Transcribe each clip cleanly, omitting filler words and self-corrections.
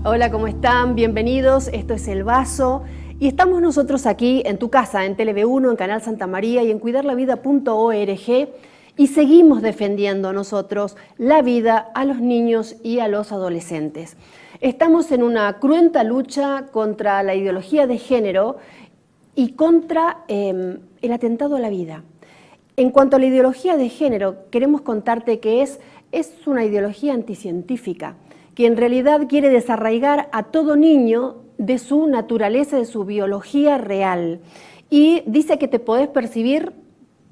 Hola, ¿cómo están? Bienvenidos. Esto es El Vaso y estamos nosotros aquí en tu casa, en TLV1, en Canal Santa María y en cuidarlavida.org y seguimos defendiendo nosotros la vida a los niños y a los adolescentes. Estamos en una cruenta lucha contra la ideología de género y contra el atentado a la vida. En cuanto a la ideología de género, queremos contarte que es una ideología anticientífica, que en realidad quiere desarraigar a todo niño de su naturaleza, de su biología real. Y dice que te podés percibir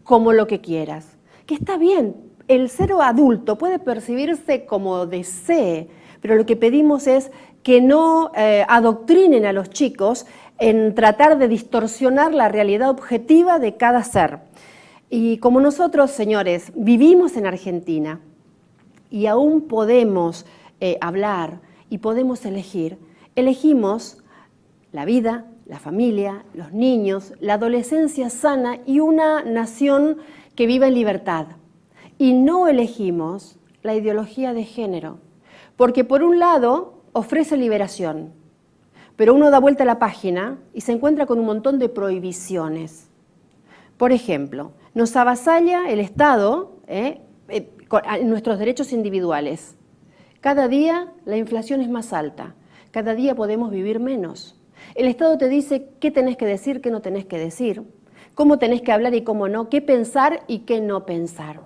como lo que quieras, que está bien, el ser adulto puede percibirse como desee, pero lo que pedimos es que no adoctrinen a los chicos en tratar de distorsionar la realidad objetiva de cada ser. Y como nosotros, señores, vivimos en Argentina y aún podemos hablar y podemos elegir, elegimos la vida, la familia, los niños, la adolescencia sana y una nación que viva en libertad. Y no elegimos la ideología de género, porque por un lado ofrece liberación, pero uno da vuelta a la página y se encuentra con un montón de prohibiciones. Por ejemplo, nos avasalla el Estado en nuestros derechos individuales. Cada día la inflación es más alta, cada día podemos vivir menos. El Estado te dice qué tenés que decir, qué no tenés que decir, cómo tenés que hablar y cómo no, qué pensar y qué no pensar.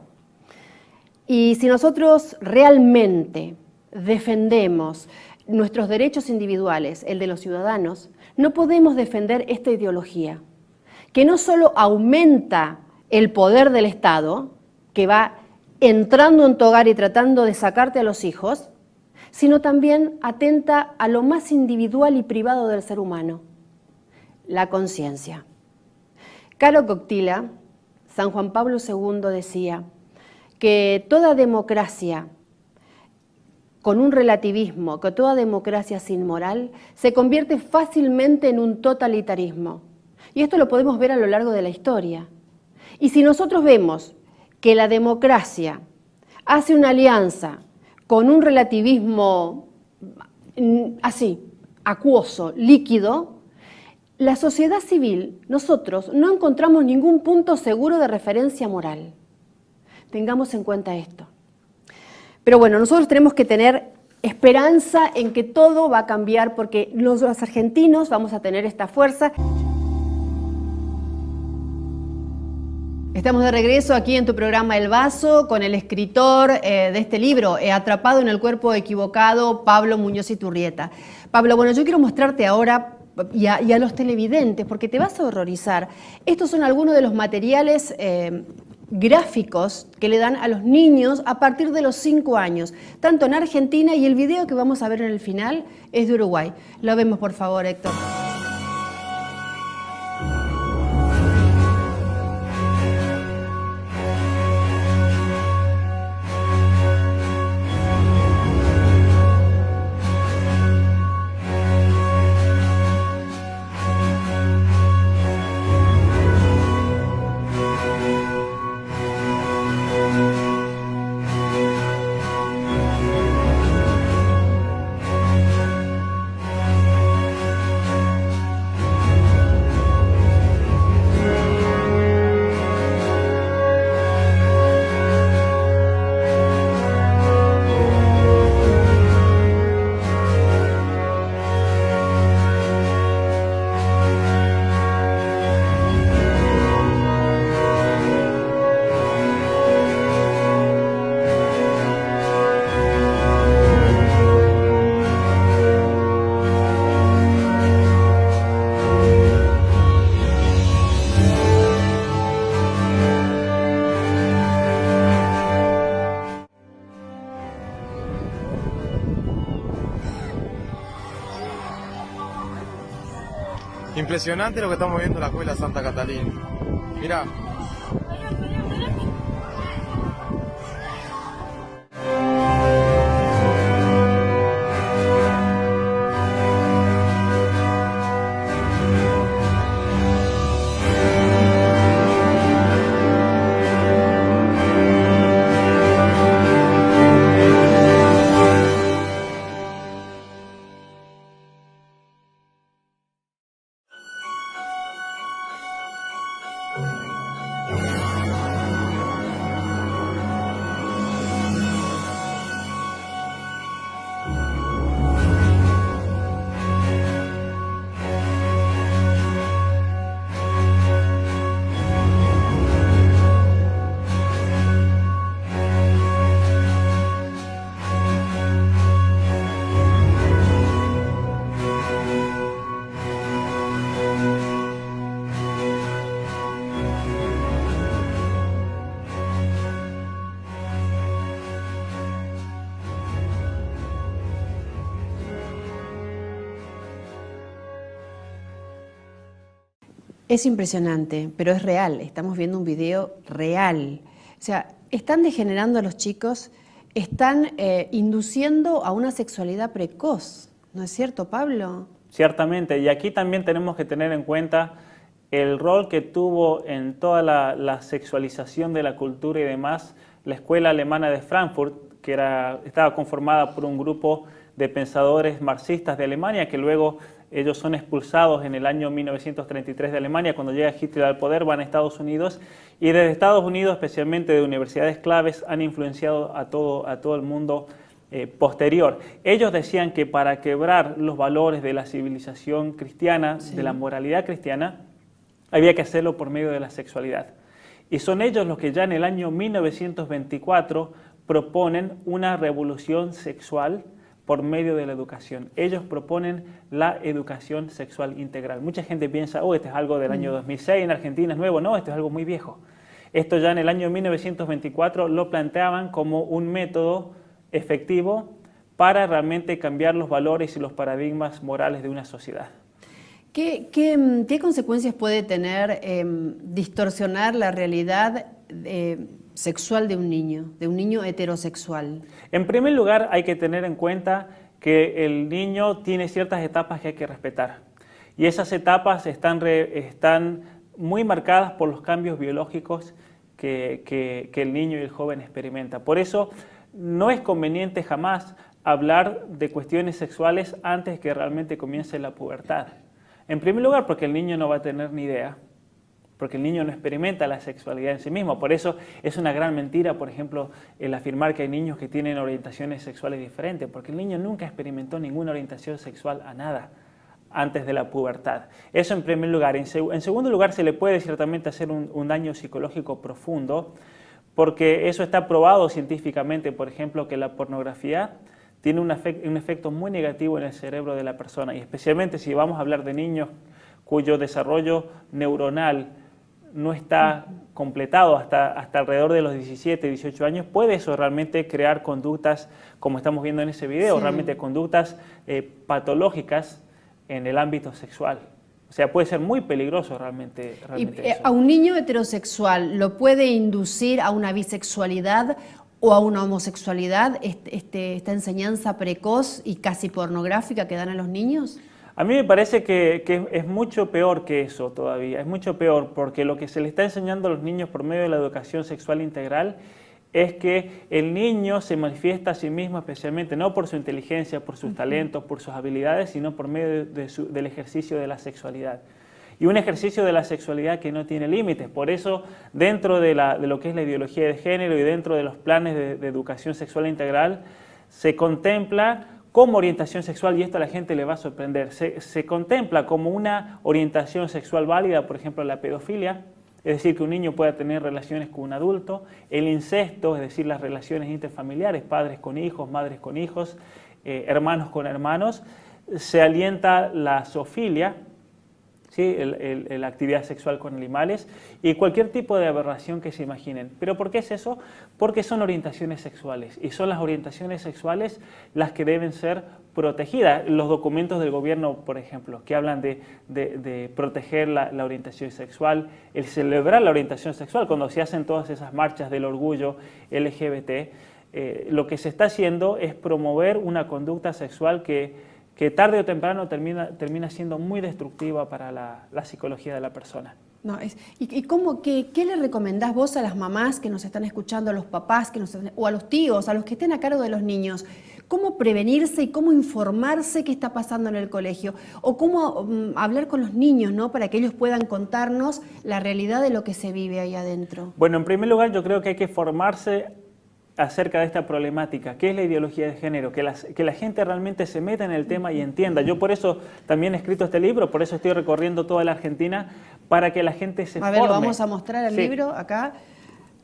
Y si nosotros realmente defendemos nuestros derechos individuales, el de los ciudadanos, no podemos defender esta ideología, que no solo aumenta el poder del Estado, que va entrando en tu hogar y tratando de sacarte a los hijos, sino también atenta a lo más individual y privado del ser humano, la conciencia. Caro Coctila, San Juan Pablo II decía que toda democracia con un relativismo, que toda democracia sin moral, se convierte fácilmente en un totalitarismo. Y esto lo podemos ver a lo largo de la historia. Y si nosotros vemos que la democracia hace una alianza con un relativismo así, acuoso, líquido, la sociedad civil, nosotros no encontramos ningún punto seguro de referencia moral. Tengamos en cuenta esto. Pero bueno, nosotros tenemos que tener esperanza en que todo va a cambiar porque los argentinos vamos a tener esta fuerza. Estamos de regreso aquí en tu programa El Vaso con el escritor de este libro, Atrapado en el cuerpo equivocado, Pablo Muñoz Iturrieta. Pablo, bueno, yo quiero mostrarte ahora y a los televidentes, porque te vas a horrorizar. Estos son algunos de los materiales gráficos que le dan a los niños a partir de los 5 años, tanto en Argentina, y el video que vamos a ver en el final es de Uruguay. Lo vemos, por favor, Héctor. Impresionante lo que estamos viendo en la escuela Santa Catalina. Mirá. Es impresionante, pero es real. Estamos viendo un video real. O sea, están degenerando a los chicos, están induciendo a una sexualidad precoz. ¿No es cierto, Pablo? Ciertamente, y aquí también tenemos que tener en cuenta el rol que tuvo en toda la sexualización de la cultura y demás la Escuela Alemana de Frankfurt, que estaba conformada por un grupo de pensadores marxistas de Alemania, que luego ellos son expulsados en el año 1933 de Alemania. Cuando llega Hitler al poder van a Estados Unidos, y desde Estados Unidos, especialmente de universidades claves, han influenciado a todo el mundo posterior. Ellos decían que para quebrar los valores de la civilización cristiana, de la moralidad cristiana, había que hacerlo por medio de la sexualidad. Y son ellos los que ya en el año 1924 proponen una revolución sexual por medio de la educación. Ellos proponen la educación sexual integral. Mucha gente piensa, oh, esto es algo del año 2006, en Argentina es nuevo. No, esto es algo muy viejo. Esto ya en el año 1924 lo planteaban como un método efectivo para realmente cambiar los valores y los paradigmas morales de una sociedad. ¿Qué consecuencias puede tener distorsionar la realidad sexual de un niño heterosexual? En primer lugar, hay que tener en cuenta que el niño tiene ciertas etapas que hay que respetar. Y esas etapas están muy marcadas por los cambios biológicos que el niño y el joven experimenta. Por eso, no es conveniente jamás hablar de cuestiones sexuales antes que realmente comience la pubertad. En primer lugar, porque el niño no va a tener ni idea, porque el niño no experimenta la sexualidad en sí mismo. Por eso es una gran mentira, por ejemplo, el afirmar que hay niños que tienen orientaciones sexuales diferentes, porque el niño nunca experimentó ninguna orientación sexual a nada antes de la pubertad. Eso en primer lugar. En segundo lugar, se le puede ciertamente hacer un daño psicológico profundo, porque eso está probado científicamente, por ejemplo, que la pornografía tiene un efecto muy negativo en el cerebro de la persona, y especialmente si vamos a hablar de niños cuyo desarrollo neuronal no está completado hasta alrededor de los 17, 18 años, puede eso realmente crear conductas, como estamos viendo en ese video, realmente conductas patológicas en el ámbito sexual. O sea, puede ser muy peligroso realmente eso. ¿A un niño heterosexual lo puede inducir a una bisexualidad o a una homosexualidad esta enseñanza precoz y casi pornográfica que dan a los niños? A mí me parece que es mucho peor que eso todavía, es mucho peor, porque lo que se le está enseñando a los niños por medio de la educación sexual integral es que el niño se manifiesta a sí mismo, especialmente no por su inteligencia, por sus talentos, por sus habilidades, sino por medio del ejercicio de la sexualidad. Y un ejercicio de la sexualidad que no tiene límites. Por eso, dentro de lo que es la ideología de género y dentro de los planes de educación sexual integral, se contempla como orientación sexual, y esto a la gente le va a sorprender, se contempla como una orientación sexual válida, por ejemplo, la pedofilia, es decir, que un niño pueda tener relaciones con un adulto, el incesto, es decir, las relaciones interfamiliares, padres con hijos, madres con hijos, hermanos con hermanos, se alienta la zoofilia, ¿sí? La actividad sexual con animales y cualquier tipo de aberración que se imaginen. ¿Pero por qué es eso? Porque son orientaciones sexuales, y son las orientaciones sexuales las que deben ser protegidas. Los documentos del gobierno, por ejemplo, que hablan de proteger la orientación sexual, el celebrar la orientación sexual, cuando se hacen todas esas marchas del orgullo LGBT, lo que se está haciendo es promover una conducta sexual que tarde o temprano termina siendo muy destructiva para la psicología de la persona. No, ¿qué le recomendás vos a las mamás que nos están escuchando, a los papás o a los tíos, a los que estén a cargo de los niños? ¿Cómo prevenirse y cómo informarse qué está pasando en el colegio? O cómo hablar con los niños, ¿no? Para que ellos puedan contarnos la realidad de lo que se vive ahí adentro. Bueno, en primer lugar, yo creo que hay que formarse acerca de esta problemática, qué es la ideología de género, que la gente realmente se meta en el tema y entienda. Yo por eso también he escrito este libro, por eso estoy recorriendo toda la Argentina, para que la gente se forme. A ver, lo vamos a mostrar el libro acá,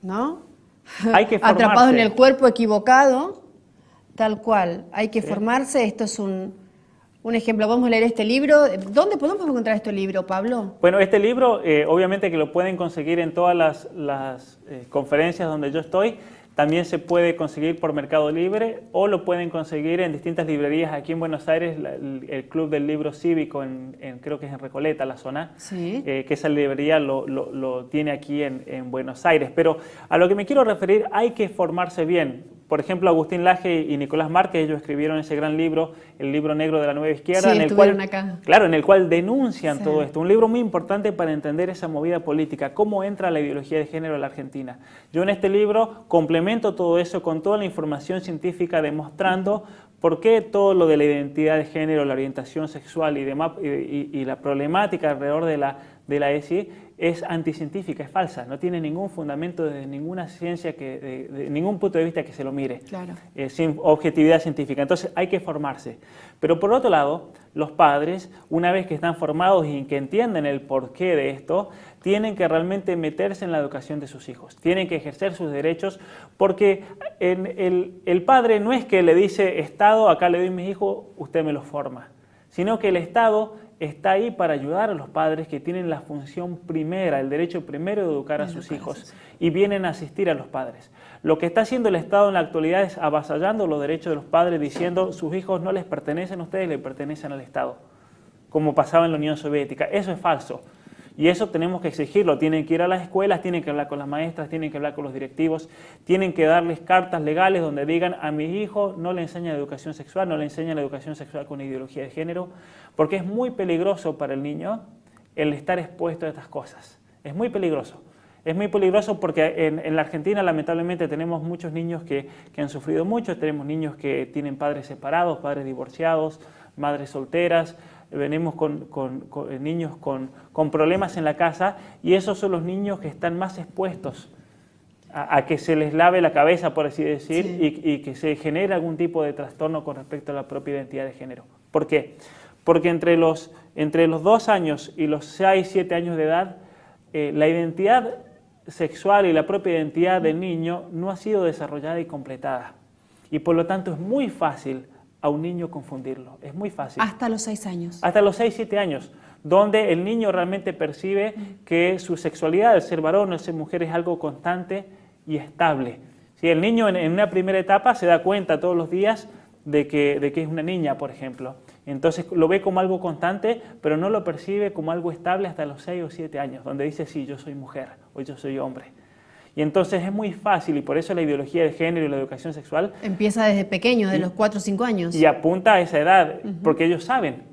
¿no? Hay que formarse. Atrapado en el cuerpo equivocado, tal cual. Hay que formarse, esto es un ejemplo. Vamos a leer este libro. ¿Dónde podemos encontrar este libro, Pablo? Bueno, este libro obviamente que lo pueden conseguir en todas las conferencias donde yo estoy. También se puede conseguir por Mercado Libre o lo pueden conseguir en distintas librerías aquí en Buenos Aires, el Club del Libro Cívico, creo que es en Recoleta, la zona, Sí. Que esa librería lo tiene aquí en Buenos Aires. Pero a lo que me quiero referir, hay que formarse bien. Por ejemplo, Agustín Laje y Nicolás Márquez, ellos escribieron ese gran libro, El libro negro de la nueva izquierda, Sí, en el cual, acá. claro, en el cual denuncian Sí. todo esto. Un libro muy importante para entender esa movida política, cómo entra la ideología de género en la Argentina. Yo en este libro complemento todo eso con toda la información científica demostrando por qué todo lo de la identidad de género, la orientación sexual y demás, y la problemática alrededor de la ESI es anticientífica, es falsa, no tiene ningún fundamento de ninguna ciencia, de ningún punto de vista que se lo mire, Claro. Sin objetividad científica. Entonces hay que formarse. Pero por otro lado, los padres, una vez que están formados y que entienden el porqué de esto, tienen que realmente meterse en la educación de sus hijos, tienen que ejercer sus derechos, porque el padre no es que le dice, Estado, acá le doy a mis hijos, usted me los forma, sino que el Estado está ahí para ayudar a los padres que tienen la función primera, el derecho primero de educar a sus hijos, y vienen a asistir a los padres. Lo que está haciendo el Estado en la actualidad es avasallando los derechos de los padres, diciendo sus hijos no les pertenecen a ustedes, les pertenecen al Estado, como pasaba en la Unión Soviética. Eso es falso. Y eso tenemos que exigirlo, tienen que ir a las escuelas, tienen que hablar con las maestras, tienen que hablar con los directivos, tienen que darles cartas legales donde digan a mis hijos no le enseñan educación sexual, no le enseñan educación sexual con ideología de género, porque es muy peligroso para el niño el estar expuesto a estas cosas, es muy peligroso. Es muy peligroso porque en la Argentina lamentablemente tenemos muchos niños que han sufrido mucho, tenemos niños que tienen padres separados, padres divorciados, madres solteras, venimos con niños con problemas en la casa y esos son los niños que están más expuestos a que se les lave la cabeza, por así decir, sí. y que se genere algún tipo de trastorno con respecto a la propia identidad de género. ¿Por qué? Porque entre los 2 años y los 6, 7 años de edad, la identidad sexual y la propia identidad del niño no ha sido desarrollada y completada. Y por lo tanto es muy fácil a un niño confundirlo, es muy fácil. Hasta los 6 años. Hasta los 6, 7 años, donde el niño realmente percibe que su sexualidad, el ser varón o el ser mujer, es algo constante y estable. ¿Sí? El niño en una primera etapa se da cuenta todos los días de que es una niña, por ejemplo. Entonces lo ve como algo constante, pero no lo percibe como algo estable hasta los 6 o 7 años, donde dice, sí, yo soy mujer o yo soy hombre. Y entonces es muy fácil, y por eso la ideología de género y la educación sexual... Empieza desde pequeño, de los 4 o 5 años. Y apunta a esa edad, porque ellos saben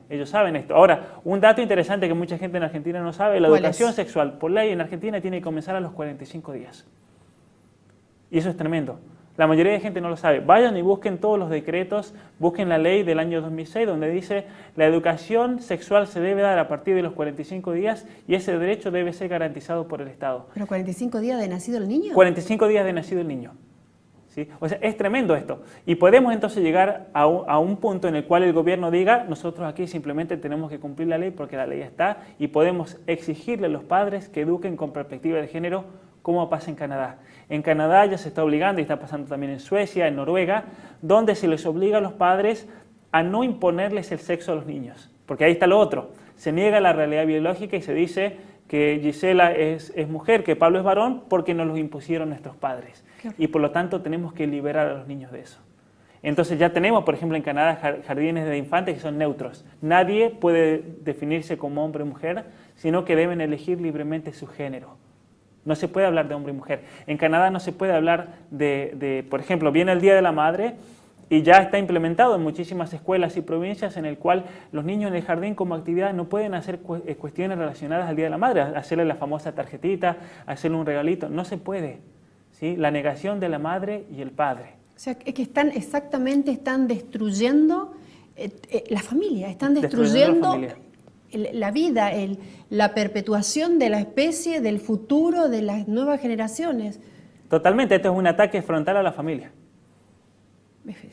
esto. Ahora, un dato interesante que mucha gente en Argentina no sabe, la educación sexual, por ley en Argentina, tiene que comenzar a los 45 días. Y eso es tremendo. La mayoría de gente no lo sabe. Vayan y busquen todos los decretos, busquen la ley del año 2006 donde dice la educación sexual se debe dar a partir de los 45 días y ese derecho debe ser garantizado por el Estado. ¿Pero 45 días de nacido el niño? 45 días de nacido el niño. ¿Sí? O sea, es tremendo esto. Y podemos entonces llegar a un punto en el cual el gobierno diga, nosotros aquí simplemente tenemos que cumplir la ley porque la ley está y podemos exigirle a los padres que eduquen con perspectiva de género como pasa en Canadá. En Canadá ya se está obligando, y está pasando también en Suecia, en Noruega, donde se les obliga a los padres a no imponerles el sexo a los niños. Porque ahí está lo otro. Se niega la realidad biológica y se dice que Gisela es mujer, que Pablo es varón, porque nos lo impusieron nuestros padres. Y por lo tanto tenemos que liberar a los niños de eso. Entonces ya tenemos, por ejemplo, en Canadá jardines de infantes que son neutros. Nadie puede definirse como hombre o mujer, sino que deben elegir libremente su género. No se puede hablar de hombre y mujer. En Canadá no se puede hablar por ejemplo, viene el Día de la Madre y ya está implementado en muchísimas escuelas y provincias en el cual los niños en el jardín como actividad no pueden hacer cuestiones relacionadas al Día de la Madre, hacerle la famosa tarjetita, hacerle un regalito. No se puede. ¿Sí? La negación de la madre y el padre. O sea, es que están destruyendo la familia, están destruyendo la vida, la perpetuación de la especie, del futuro, de las nuevas generaciones. Totalmente, esto es un ataque frontal a la familia.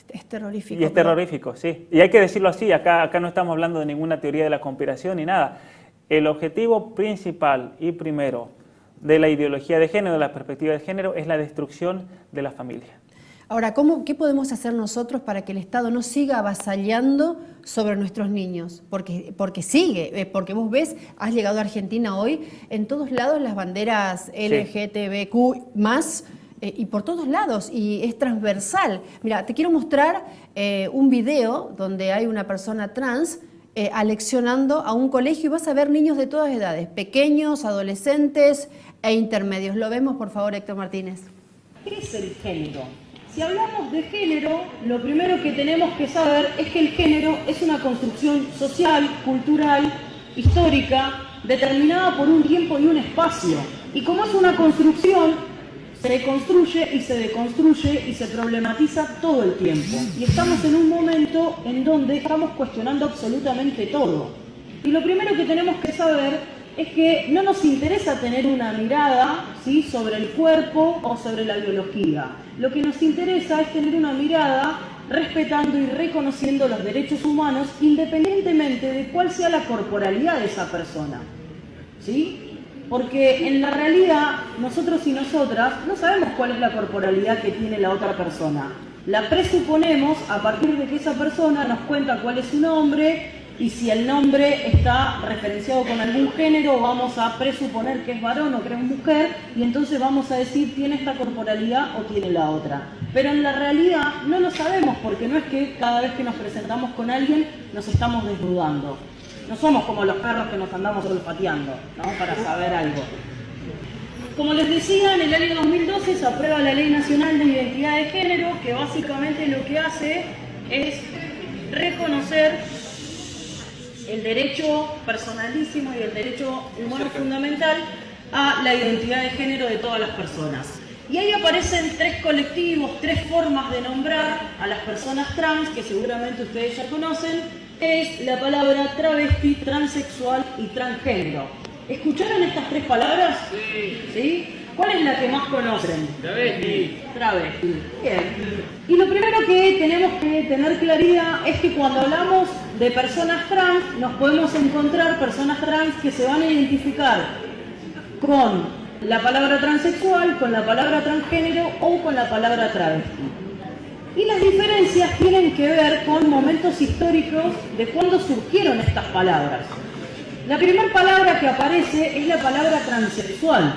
Es terrorífico. Y es terrorífico, sí. Y hay que decirlo así, acá no estamos hablando de ninguna teoría de la conspiración ni nada. El objetivo principal y primero de la ideología de género, de la perspectiva de género, es la destrucción de la familia. Ahora, ¿qué podemos hacer nosotros para que el Estado no siga avasallando sobre nuestros niños? Porque sigue, porque vos ves, has llegado a Argentina hoy, en todos lados las banderas LGTBQ+, y por todos lados, y es transversal. Mira, te quiero mostrar un video donde hay una persona trans aleccionando a un colegio y vas a ver niños de todas edades, pequeños, adolescentes e intermedios. Lo vemos, por favor, Héctor Martínez. ¿Qué es el género? Si hablamos de género, lo primero que tenemos que saber es que el género es una construcción social, cultural, histórica, determinada por un tiempo y un espacio. Y como es una construcción, se construye y se deconstruye y se problematiza todo el tiempo. Y estamos en un momento en donde estamos cuestionando absolutamente todo. Y lo primero que tenemos que saber es que no nos interesa tener una mirada, ¿sí?, sobre el cuerpo o sobre la biología. Lo que nos interesa es tener una mirada respetando y reconociendo los derechos humanos independientemente de cuál sea la corporalidad de esa persona, ¿sí? Porque en la realidad, nosotros y nosotras no sabemos cuál es la corporalidad que tiene la otra persona. La presuponemos a partir de que esa persona nos cuenta cuál es su nombre y si el nombre está referenciado con algún género, vamos a presuponer que es varón o que es mujer y entonces vamos a decir tiene esta corporalidad o tiene la otra. Pero en la realidad no lo sabemos porque no es que cada vez que nos presentamos con alguien nos estamos desnudando. No somos como los perros que nos andamos olfateando, ¿no?, para saber algo. Como les decía, en el año 2012 se aprueba la Ley Nacional de Identidad de Género, que básicamente lo que hace es reconocer el derecho personalísimo y el derecho humano fundamental a la identidad de género de todas las personas. Y ahí aparecen tres colectivos, tres formas de nombrar a las personas trans, que seguramente ustedes ya conocen. Es la palabra travesti, transexual y transgénero. ¿Escucharon estas tres palabras? Sí. ¿Sí? ¿Cuál es la que más conocen? Travesti. Travesti. Bien. Y lo primero que tenemos que tener claridad es que cuando hablamos de personas trans, nos podemos encontrar personas trans que se van a identificar con la palabra transexual, con la palabra transgénero o con la palabra travesti. Y las diferencias tienen que ver con momentos históricos de cuándo surgieron estas palabras. La primera palabra que aparece es la palabra transexual,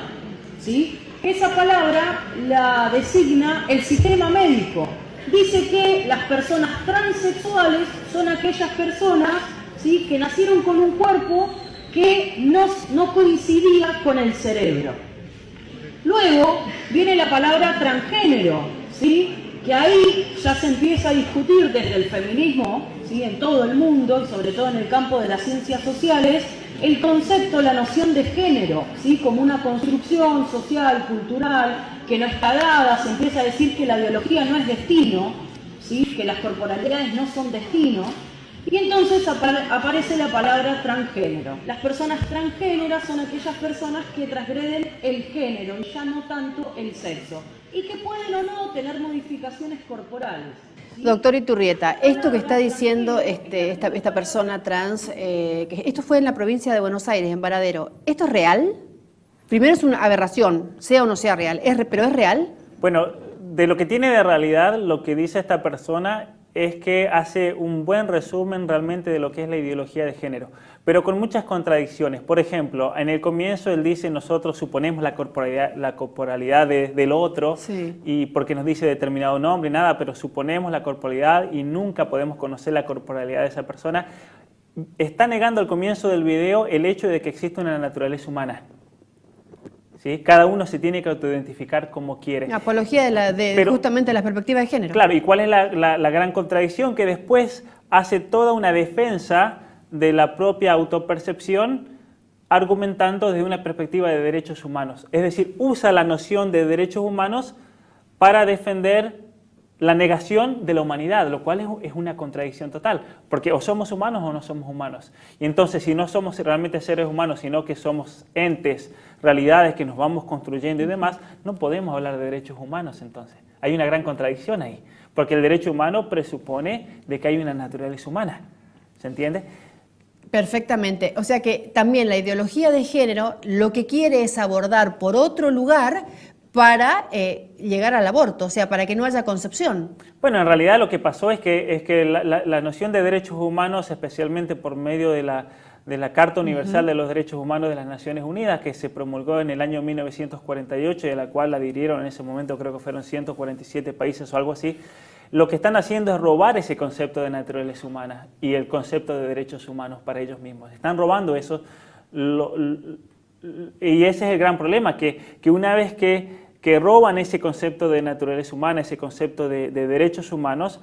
¿sí? Esa palabra la designa el sistema médico. Dice que las personas transexuales son aquellas personas, ¿sí?, que nacieron con un cuerpo que no coincidía con el cerebro. Luego viene la palabra transgénero, ¿sí?, que ahí ya se empieza a discutir desde el feminismo, ¿sí?, en todo el mundo y sobre todo en el campo de las ciencias sociales, el concepto, la noción de género, ¿sí?, como una construcción social, cultural, que no está dada. Se empieza a decir que la biología no es destino, ¿sí?, que las corporalidades no son destino. Y entonces aparece la palabra transgénero. Las personas transgéneras son aquellas personas que transgreden el género y ya no tanto el sexo, y que pueden o no tener modificaciones corporales. Doctor Iturrieta, esto que está diciendo esta persona trans, que esto fue en la provincia de Buenos Aires, en Varadero, ¿esto es real? Primero es una aberración, sea o no sea real, ¿pero es real? Bueno, de lo que tiene de realidad, lo que dice esta persona es que hace un buen resumen realmente de lo que es la ideología de género, pero con muchas contradicciones. Por ejemplo, en el comienzo él dice, nosotros suponemos la corporalidad del otro, sí, y porque nos dice determinado nombre, nada, pero suponemos la corporalidad y nunca podemos conocer la corporalidad de esa persona. Está negando al comienzo del video el hecho de que existe una naturaleza humana. ¿Sí? Cada uno se tiene que autoidentificar como quiere. Apología pero, justamente la perspectiva de género. Claro, ¿y cuál es la gran contradicción? Que después hace toda una defensa de la propia autopercepción argumentando desde una perspectiva de derechos humanos. Es decir, usa la noción de derechos humanos para defender la negación de la humanidad, lo cual es una contradicción total, porque o somos humanos o no somos humanos. Y entonces, si no somos realmente seres humanos, sino que somos entes, realidades que nos vamos construyendo y demás, no podemos hablar de derechos humanos entonces. Hay una gran contradicción ahí, porque el derecho humano presupone de que hay una naturaleza humana. ¿Se entiende? Perfectamente. O sea que también la ideología de género lo que quiere es abordar por otro lugar para llegar al aborto, o sea, para que no haya concepción. Bueno, en realidad lo que pasó es que la noción de derechos humanos, especialmente por medio de de la Carta Universal de los Derechos Humanos de las Naciones Unidas, que se promulgó en el año 1948 y a la cual adhirieron en ese momento, creo que fueron 147 países o algo así. Lo que están haciendo es robar ese concepto de naturaleza humana y el concepto de derechos humanos para ellos mismos. Están robando eso y ese es el gran problema, que una vez que roban ese concepto de naturaleza humana, ese concepto de derechos humanos,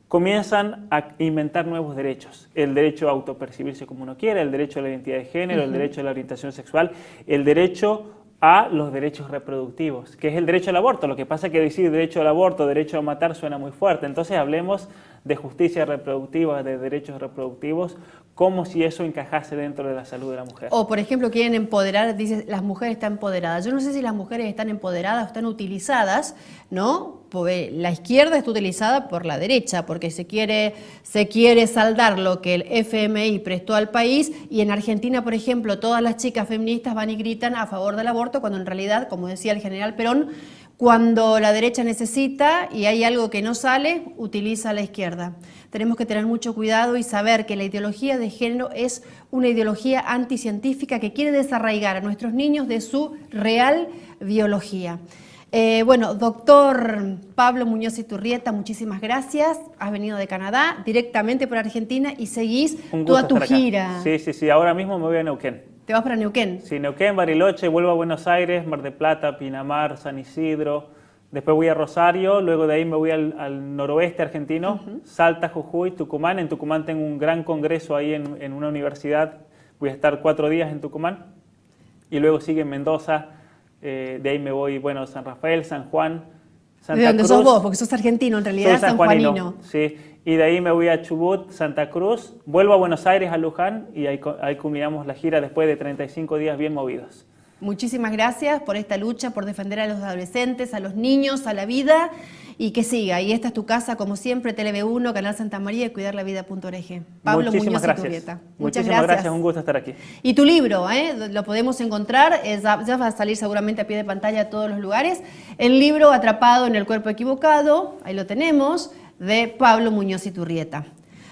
comienzan a inventar nuevos derechos. El derecho a autopercibirse como uno quiera, el derecho a la identidad de género, el derecho a la orientación sexual, el derecho a los derechos reproductivos, que es el derecho al aborto. Lo que pasa es que decir derecho al aborto, derecho a matar suena muy fuerte. Entonces hablemos de justicia reproductiva, de derechos reproductivos, como si eso encajase dentro de la salud de la mujer. O, por ejemplo, quieren empoderar, dice, las mujeres están empoderadas. Yo no sé si las mujeres están empoderadas o están utilizadas, ¿no? Porque la izquierda está utilizada por la derecha, porque se quiere saldar lo que el FMI prestó al país, y en Argentina, por ejemplo, todas las chicas feministas van y gritan a favor del aborto, cuando en realidad, como decía el general Perón, cuando la derecha necesita y hay algo que no sale, utiliza a la izquierda. Tenemos que tener mucho cuidado y saber que la ideología de género es una ideología anticientífica que quiere desarraigar a nuestros niños de su real biología. Bueno, doctor Pablo Muñoz Iturrieta, muchísimas gracias. Has venido de Canadá directamente por Argentina y seguís toda tu gira. Sí, ahora mismo me voy a Neuquén. ¿Te vas para Neuquén? Sí, Neuquén, Bariloche, vuelvo a Buenos Aires, Mar del Plata, Pinamar, San Isidro, después voy a Rosario, luego de ahí me voy al noroeste argentino, Salta, Jujuy, Tucumán. En Tucumán tengo un gran congreso ahí en una universidad, voy a estar 4 días en Tucumán, y luego sigue Mendoza, de ahí me voy, bueno, San Rafael, San Juan, Santa ¿De dónde Cruz. sos vos? Porque sos argentino, en realidad Soy sanjuanino. Sí, y de ahí me voy a Chubut, Santa Cruz, vuelvo a Buenos Aires, a Luján, y ahí culminamos la gira después de 35 días bien movidos. Muchísimas gracias por esta lucha, por defender a los adolescentes, a los niños, a la vida, y que siga. Y esta es tu casa, como siempre, TV1, Canal Santa María y cuidarlavida.org. Pablo Muñoz Iturrieta. Muchísimas gracias, un gusto estar aquí. Y tu libro, lo podemos encontrar, ya va a salir seguramente a pie de pantalla a todos los lugares. El libro Atrapado en el cuerpo equivocado, ahí lo tenemos, de Pablo Muñoz Iturrieta.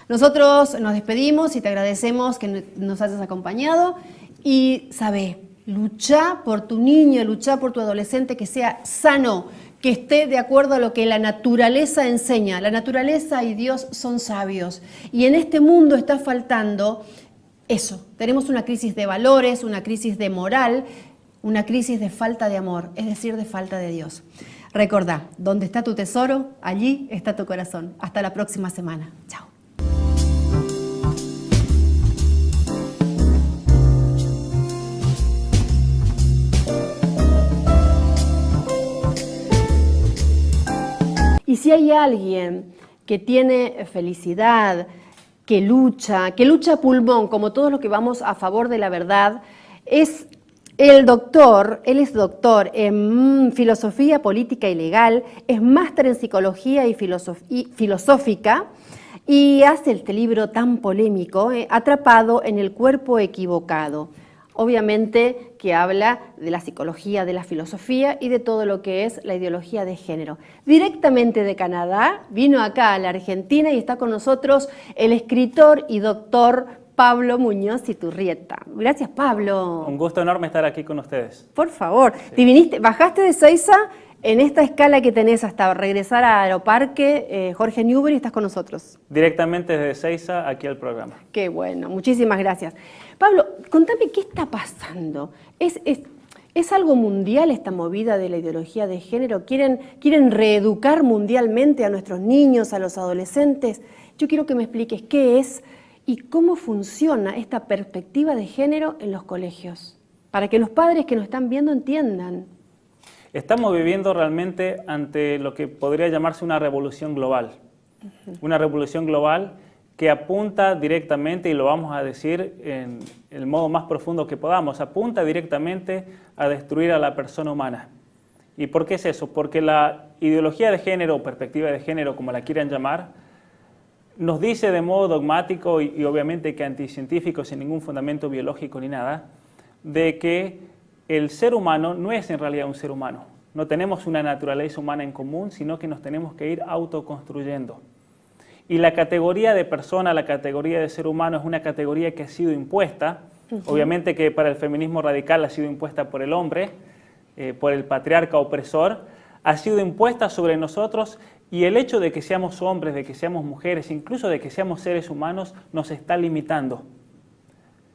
Nosotros nos despedimos y te agradecemos que nos hayas acompañado. Y sabe, luchá por tu niño, luchá por tu adolescente que sea sano, que esté de acuerdo a lo que la naturaleza enseña. La naturaleza y Dios son sabios. Y en este mundo está faltando eso. Tenemos una crisis de valores, una crisis de moral, una crisis de falta de amor, es decir, de falta de Dios. Recordá, donde está tu tesoro, allí está tu corazón. Hasta la próxima semana. Chao. Y si hay alguien que tiene felicidad, que lucha a pulmón, como todos los que vamos a favor de la verdad, es el doctor. Él es doctor en filosofía política y legal, es máster en psicología y filosófica, y hace este libro tan polémico, Atrapado en el cuerpo equivocado. Obviamente que habla de la psicología, de la filosofía y de todo lo que es la ideología de género. Directamente de Canadá, vino acá a la Argentina y está con nosotros el escritor y doctor Pablo Muñoz Iturrieta. Gracias, Pablo. Un gusto enorme estar aquí con ustedes. Por favor, sí. Bajaste de Seiza en esta escala que tenés hasta regresar a Aeroparque Jorge Newbery y estás con nosotros. Directamente desde Seiza, aquí al programa. Qué bueno, muchísimas gracias. Pablo, contame qué está pasando. ¿Es algo mundial esta movida de la ideología de género? ¿Quieren reeducar mundialmente a nuestros niños, a los adolescentes? Yo quiero que me expliques qué es y cómo funciona esta perspectiva de género en los colegios, para que los padres que nos están viendo entiendan. Estamos viviendo realmente ante lo que podría llamarse una revolución global. Una revolución global que apunta directamente, y lo vamos a decir en el modo más profundo que podamos, apunta directamente a destruir a la persona humana. ¿Y por qué es eso? Porque la ideología de género o perspectiva de género, como la quieran llamar, nos dice de modo dogmático y obviamente que anticientífico, sin ningún fundamento biológico ni nada, de que el ser humano no es en realidad un ser humano. No tenemos una naturaleza humana en común, sino que nos tenemos que ir autoconstruyendo. Y la categoría de persona, la categoría de ser humano es una categoría que ha sido impuesta, obviamente que para el feminismo radical ha sido impuesta por el hombre, por el patriarca opresor, ha sido impuesta sobre nosotros, y el hecho de que seamos hombres, de que seamos mujeres, incluso de que seamos seres humanos, nos está limitando.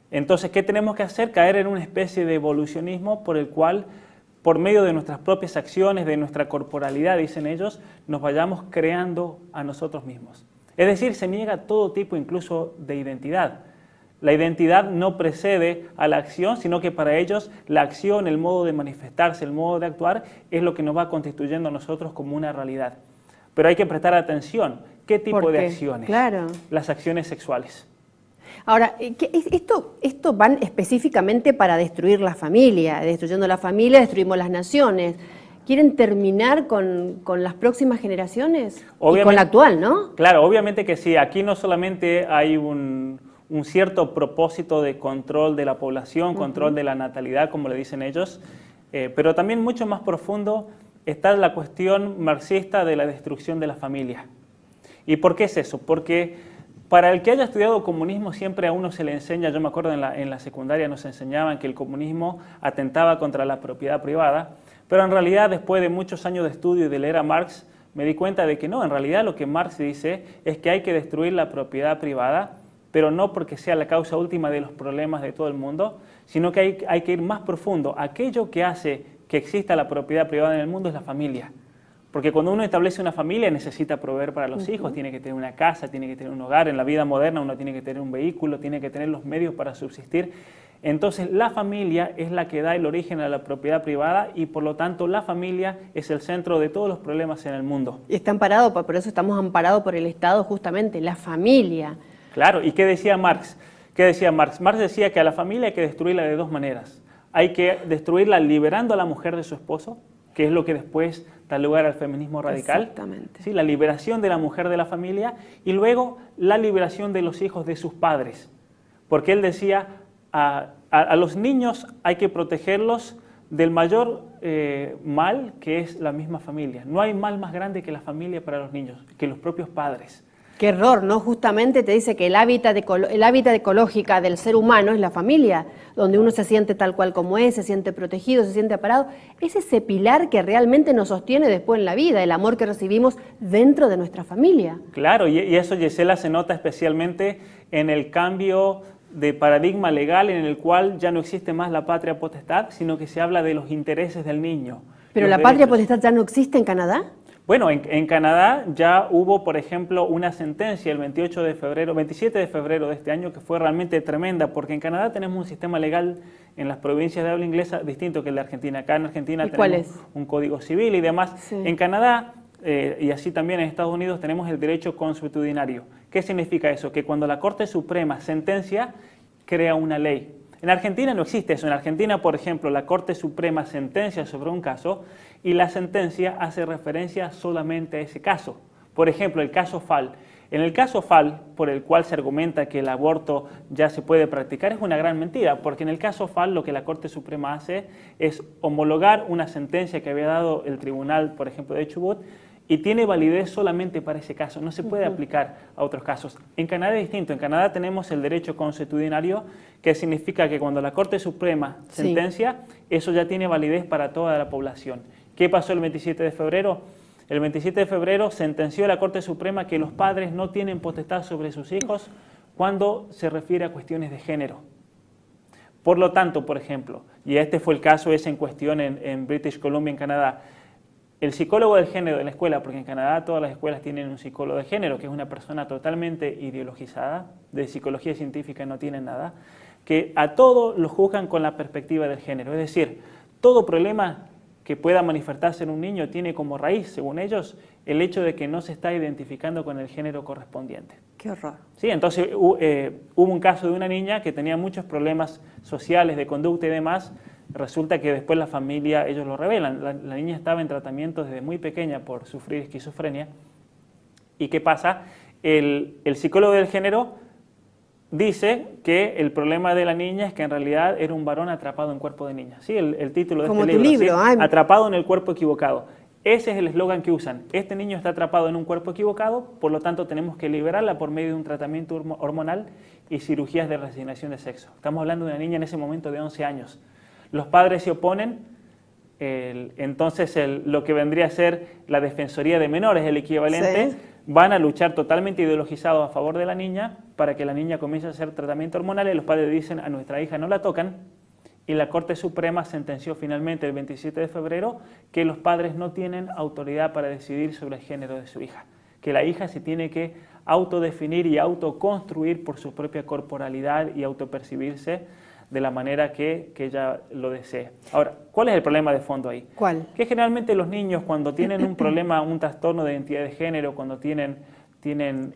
Entonces, ¿qué tenemos que hacer? Caer en una especie de evolucionismo por el cual, por medio de nuestras propias acciones, de nuestra corporalidad, dicen ellos, nos vayamos creando a nosotros mismos. Es decir, se niega todo tipo incluso de identidad. La identidad no precede a la acción, sino que para ellos la acción, el modo de manifestarse, el modo de actuar, es lo que nos va constituyendo a nosotros como una realidad. Pero hay que prestar atención. ¿Qué tipo de acciones? Claro. Las acciones sexuales. Ahora, esto van específicamente para destruir la familia. Destruyendo la familia, destruimos las naciones. ¿Quieren terminar con las próximas generaciones? Y con la actual, ¿no? Claro, obviamente que sí. Aquí no solamente hay un cierto propósito de control de la población, control de la natalidad, como le dicen ellos, pero también mucho más profundo está la cuestión marxista de la destrucción de la familia. ¿Y por qué es eso? Porque para el que haya estudiado comunismo siempre a uno se le enseña, yo me acuerdo en la secundaria nos enseñaban que el comunismo atentaba contra la propiedad privada, pero en realidad después de muchos años de estudio y de leer a Marx, me di cuenta de que no, en realidad lo que Marx dice es que hay que destruir la propiedad privada, pero no porque sea la causa última de los problemas de todo el mundo, sino que hay que ir más profundo. Aquello que hace que exista la propiedad privada en el mundo es la familia. Porque cuando uno establece una familia necesita proveer para los hijos, tiene que tener una casa, tiene que tener un hogar. En la vida moderna uno tiene que tener un vehículo, tiene que tener los medios para subsistir. Entonces la familia es la que da el origen a la propiedad privada y por lo tanto la familia es el centro de todos los problemas en el mundo. Y está amparado, por eso estamos amparados por el Estado justamente, la familia. Claro, ¿y qué decía Marx? ¿Qué decía Marx? Marx decía que a la familia hay que destruirla de dos maneras. Hay que destruirla liberando a la mujer de su esposo, que es lo que después da lugar al feminismo radical. Exactamente. ¿Sí? La liberación de la mujer de la familia y luego la liberación de los hijos de sus padres. Porque él decía, a los niños hay que protegerlos del mayor mal que es la misma familia. No hay mal más grande que la familia para los niños, que los propios padres. Qué error, ¿no? Justamente te dice que el hábitat ecológico del ser humano es la familia, donde uno se siente tal cual como es, se siente protegido, se siente amparado. Es ese pilar que realmente nos sostiene después en la vida, el amor que recibimos dentro de nuestra familia. Claro, y eso, Gisela, se nota especialmente en el cambio de paradigma legal en el cual ya no existe más la patria potestad, sino que se habla de los intereses del niño. ¿Pero la patria potestad ya no existe en Canadá? Bueno, en Canadá ya hubo, por ejemplo, una sentencia el 27 de febrero de este año que fue realmente tremenda, porque en Canadá tenemos un sistema legal en las provincias de habla inglesa distinto que el de Argentina. Acá en Argentina tenemos un código civil y demás. Sí. En Canadá, y así también en Estados Unidos, tenemos el derecho consuetudinario. ¿Qué significa eso? Que cuando la Corte Suprema sentencia, crea una ley. En Argentina no existe eso. En Argentina, por ejemplo, la Corte Suprema sentencia sobre un caso y la sentencia hace referencia solamente a ese caso. Por ejemplo, el caso Fall. En el caso Fall, por el cual se argumenta que el aborto ya se puede practicar, es una gran mentira, porque en el caso Fall lo que la Corte Suprema hace es homologar una sentencia que había dado el tribunal, por ejemplo, de Chubut, y tiene validez solamente para ese caso, no se puede aplicar a otros casos. En Canadá es distinto, en Canadá tenemos el derecho consuetudinario, que significa que cuando la Corte Suprema sentencia, eso ya tiene validez para toda la población. ¿Qué pasó el 27 de febrero? El 27 de febrero sentenció la Corte Suprema que los padres no tienen potestad sobre sus hijos cuando se refiere a cuestiones de género. Por lo tanto, por ejemplo, y este fue el caso ese en cuestión en British Columbia, en Canadá, el psicólogo del género de la escuela, porque en Canadá todas las escuelas tienen un psicólogo de género, que es una persona totalmente ideologizada, de psicología científica no tiene nada, que a todos lo juzgan con la perspectiva del género. Es decir, todo problema que pueda manifestarse en un niño tiene como raíz, según ellos, el hecho de que no se está identificando con el género correspondiente. ¡Qué horror! Sí, entonces hubo un caso de una niña que tenía muchos problemas sociales, de conducta y demás. Resulta que después la familia, ellos lo revelan, la niña estaba en tratamiento desde muy pequeña por sufrir esquizofrenia. ¿Y qué pasa? El psicólogo del género dice que el problema de la niña es que en realidad era un varón atrapado en cuerpo de niña. Sí, el título de como este tu libro, libro, ¿sí? Atrapado en el cuerpo equivocado. Ese es el eslogan que usan. Este niño está atrapado en un cuerpo equivocado, por lo tanto tenemos que liberarla por medio de un tratamiento hormonal y cirugías de reasignación de sexo. Estamos hablando de una niña en ese momento de 11 años. Los padres se oponen, entonces lo que vendría a ser la Defensoría de Menores, el equivalente, Sí. van a luchar totalmente ideologizados a favor de la niña para que la niña comience a hacer tratamiento hormonal y los padres dicen a nuestra hija no la tocan. Y la Corte Suprema sentenció finalmente el 27 de febrero que los padres no tienen autoridad para decidir sobre el género de su hija, que la hija se tiene que autodefinir y autoconstruir por su propia corporalidad y autopercibirse de la manera que ella lo desee. Ahora, ¿cuál es el problema de fondo ahí? ¿Cuál? Que generalmente los niños cuando tienen un problema, un trastorno de identidad de género, cuando tienen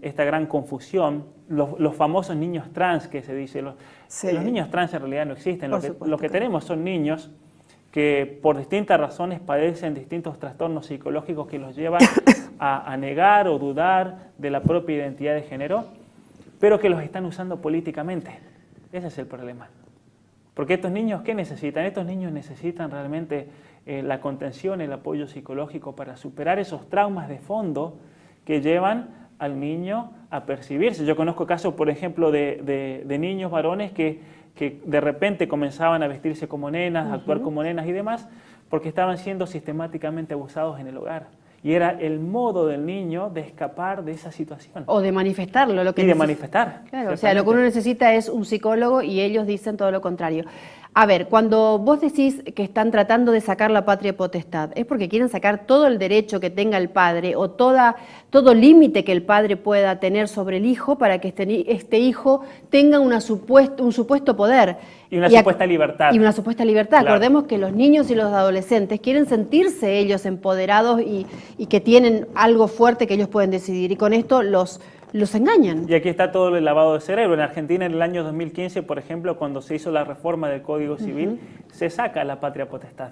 esta gran confusión, los famosos niños trans que se dice, los niños trans en realidad no existen, lo que tenemos son niños que por distintas razones padecen distintos trastornos psicológicos que los llevan a negar o dudar de la propia identidad de género, pero que los están usando políticamente. Ese es el problema. Porque estos niños, ¿qué necesitan? Estos niños necesitan realmente la contención, el apoyo psicológico para superar esos traumas de fondo que llevan al niño a percibirse. Yo conozco casos, por ejemplo, de niños varones que de repente comenzaban a vestirse como nenas, a actuar como nenas y demás, porque estaban siendo sistemáticamente abusados en el hogar. Y era el modo del niño de escapar de esa situación. O de manifestarlo. Lo que Y de manifestar. Claro, o sea, lo que uno necesita es un psicólogo y ellos dicen todo lo contrario. A ver, cuando vos decís que están tratando de sacar la patria potestad, ¿es porque quieren sacar todo el derecho que tenga el padre o todo límite que el padre pueda tener sobre el hijo para que este hijo tenga un supuesto poder? Y una supuesta libertad. Y una supuesta libertad. Claro. Acordemos que los niños y los adolescentes quieren sentirse ellos empoderados y que tienen algo fuerte que ellos pueden decidir. Y con esto los engañan. Y aquí está todo el lavado de cerebro. En Argentina, en el año 2015, por ejemplo, cuando se hizo la reforma del Código Civil, se saca la patria potestad.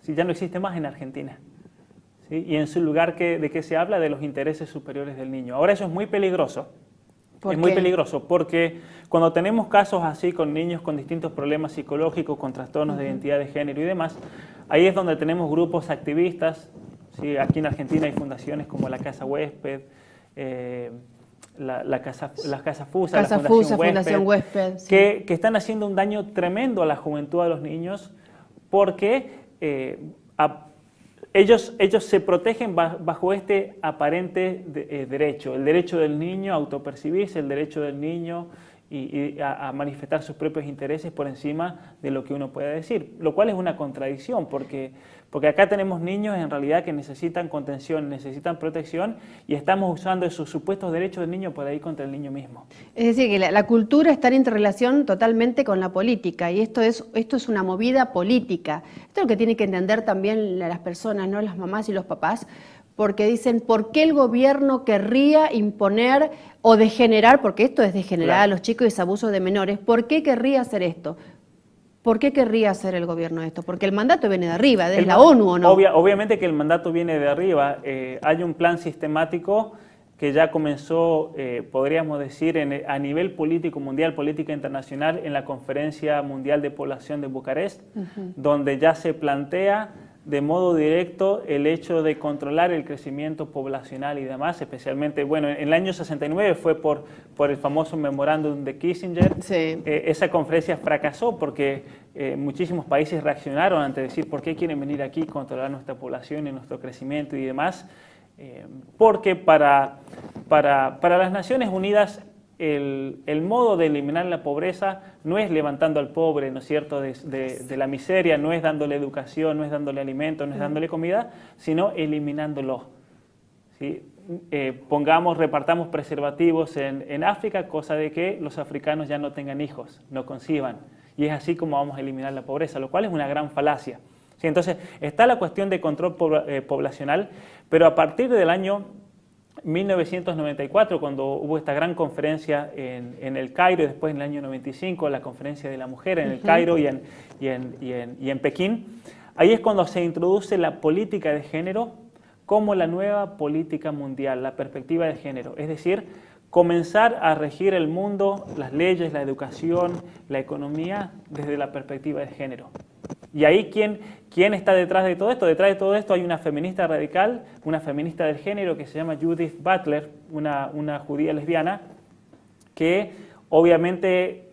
¿Sí? Ya no existe más en Argentina. ¿Sí? Y en su lugar, ¿de qué se habla? De los intereses superiores del niño. Ahora eso es muy peligroso. Es muy peligroso porque cuando tenemos casos así con niños con distintos problemas psicológicos, con trastornos de identidad de género y demás, ahí es donde tenemos grupos activistas. ¿Sí? Aquí en Argentina hay fundaciones como la Casa Huésped, las Casas Fusa, la Fundación Huésped, sí. que están haciendo un daño tremendo a la juventud, a los niños, porque ellos se protegen bajo este aparente derecho, el derecho del niño a autopercibirse, el derecho del niño y a manifestar sus propios intereses por encima de lo que uno puede decir, lo cual es una contradicción, porque acá tenemos niños en realidad que necesitan contención, necesitan protección y estamos usando esos supuestos derechos del niño para ir contra el niño mismo. Es decir, que la cultura está en interrelación totalmente con la política y esto es una movida política. Esto es lo que tienen que entender también las personas, ¿no? Las mamás y los papás, porque dicen, ¿por qué el gobierno querría imponer o degenerar, porque esto es degenerar a los chicos y es abuso de menores, ¿por qué querría hacer esto? ¿Por qué querría hacer el gobierno esto? Porque el mandato viene de arriba, desde la ONU, ¿o no? Obviamente que el mandato viene de arriba. Hay un plan sistemático que ya comenzó, podríamos decir, a nivel político mundial, política internacional, en la Conferencia Mundial de Población de Bucarest, donde ya se plantea de modo directo el hecho de controlar el crecimiento poblacional y demás, especialmente, bueno, en el año 69 fue por el famoso memorándum de Kissinger. Sí. Esa conferencia fracasó porque muchísimos países reaccionaron ante decir por qué quieren venir aquí a controlar nuestra población y nuestro crecimiento y demás, porque para las Naciones Unidas el modo de eliminar la pobreza no es levantando al pobre, ¿no es cierto?, de la miseria, no es dándole educación, no es dándole alimento, no es dándole comida, sino eliminándolo. ¿Sí? Repartamos preservativos en África, cosa de que los africanos ya no tengan hijos, no conciban. Y es así como vamos a eliminar la pobreza, lo cual es una gran falacia. ¿Sí? Entonces, está la cuestión de control poblacional, pero a partir del año 1994, cuando hubo esta gran conferencia en el Cairo y después en el año 95, la conferencia de la mujer en el Cairo y en Pekín, ahí es cuando se introduce la política de género como la nueva política mundial, la perspectiva de género, es decir, comenzar a regir el mundo, las leyes, la educación, la economía desde la perspectiva de género. Y ahí, ¿quién está detrás de todo esto? Detrás de todo esto hay una feminista radical, una feminista del género que se llama Judith Butler, una judía lesbiana, que obviamente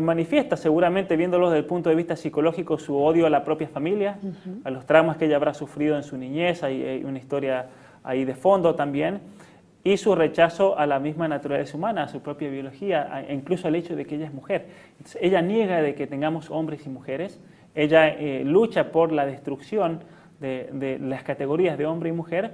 manifiesta, seguramente viéndolo desde el punto de vista psicológico, su odio a la propia familia, a los traumas que ella habrá sufrido en su niñez, hay una historia ahí de fondo también, y su rechazo a la misma naturaleza humana, a su propia biología, incluso al hecho de que ella es mujer. Entonces, ella niega de que tengamos hombres y mujeres, ella lucha por la destrucción de las categorías de hombre y mujer,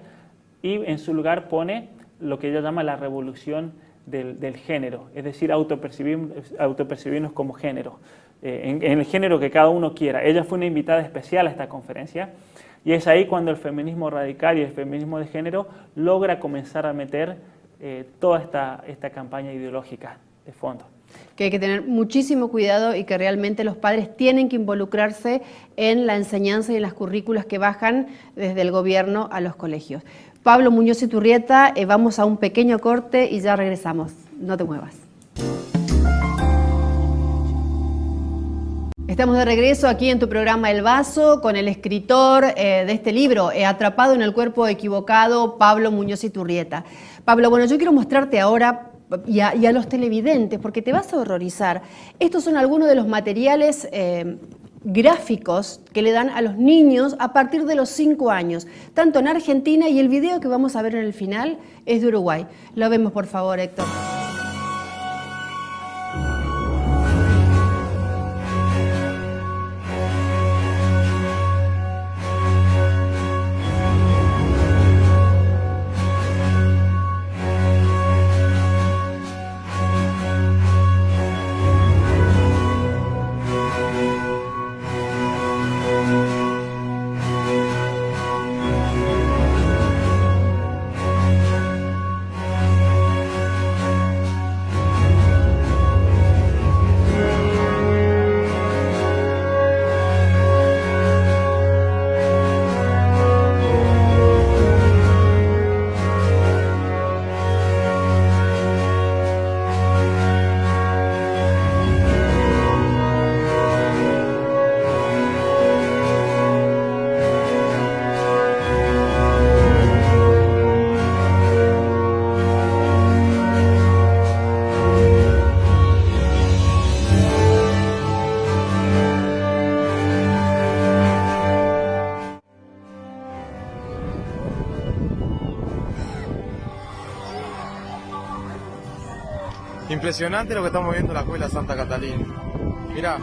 y en su lugar pone lo que ella llama la revolución del género, es decir, autopercibirnos como género, en el género que cada uno quiera. Ella fue una invitada especial a esta conferencia, y es ahí cuando el feminismo radical y el feminismo de género logra comenzar a meter toda esta campaña ideológica de fondo. Que hay que tener muchísimo cuidado y que realmente los padres tienen que involucrarse en la enseñanza y en las currículas que bajan desde el gobierno a los colegios. Pablo Muñoz Iturrieta, vamos a un pequeño corte y ya regresamos. No te muevas. Estamos de regreso aquí en tu programa El Vaso con el escritor de este libro, Atrapado en el cuerpo equivocado, Pablo Muñoz Iturrieta. Pablo, bueno, yo quiero mostrarte ahora y a los televidentes, porque te vas a horrorizar. Estos son algunos de los materiales gráficos que le dan a los niños a partir de los 5 años, tanto en Argentina, y el video que vamos a ver en el final es de Uruguay. Lo vemos, por favor, Héctor. Impresionante lo que estamos viendo en la escuela Santa Catalina. Mirá.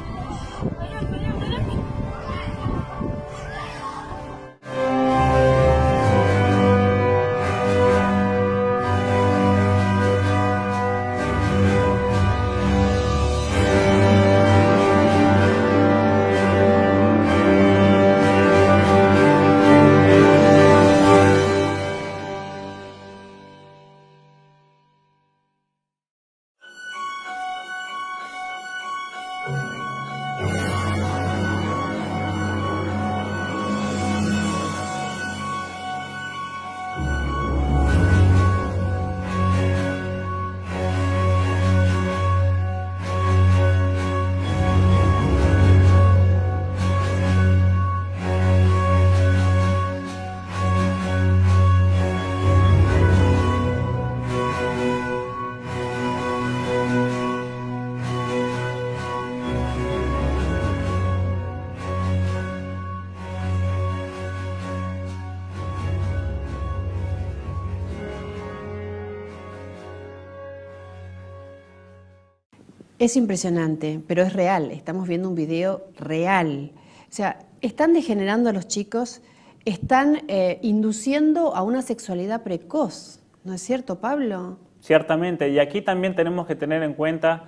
Es impresionante, pero es real. Estamos viendo un video real. O sea, están degenerando a los chicos, están induciendo a una sexualidad precoz. ¿No es cierto, Pablo? Ciertamente, y aquí también tenemos que tener en cuenta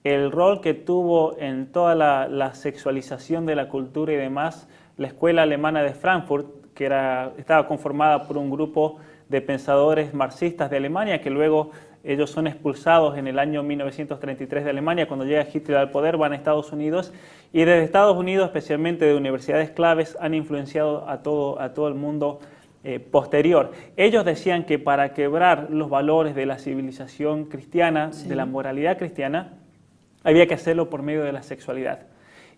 el rol que tuvo en toda la sexualización de la cultura y demás la Escuela Alemana de Frankfurt, que estaba conformada por un grupo de pensadores marxistas de Alemania, que luego ellos son expulsados en el año 1933 de Alemania. Cuando llega Hitler al poder, van a Estados Unidos, y desde Estados Unidos, especialmente de universidades claves, han influenciado a todo el mundo posterior. Ellos decían que para quebrar los valores de la civilización cristiana, de la moralidad cristiana, había que hacerlo por medio de la sexualidad.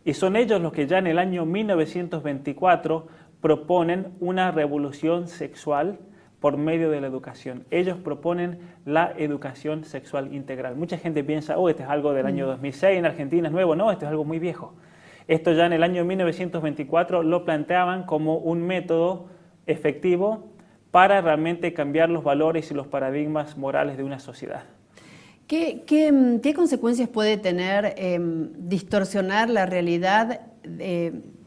Y son ellos los que ya en el año 1924 proponen una revolución sexual por medio de la educación. Ellos proponen la educación sexual integral. Mucha gente piensa, oh, esto es algo del año 2006 en Argentina, es nuevo. No, esto es algo muy viejo. Esto ya en el año 1924 lo planteaban como un método efectivo para realmente cambiar los valores y los paradigmas morales de una sociedad. ¿Qué consecuencias puede tener distorsionar la realidad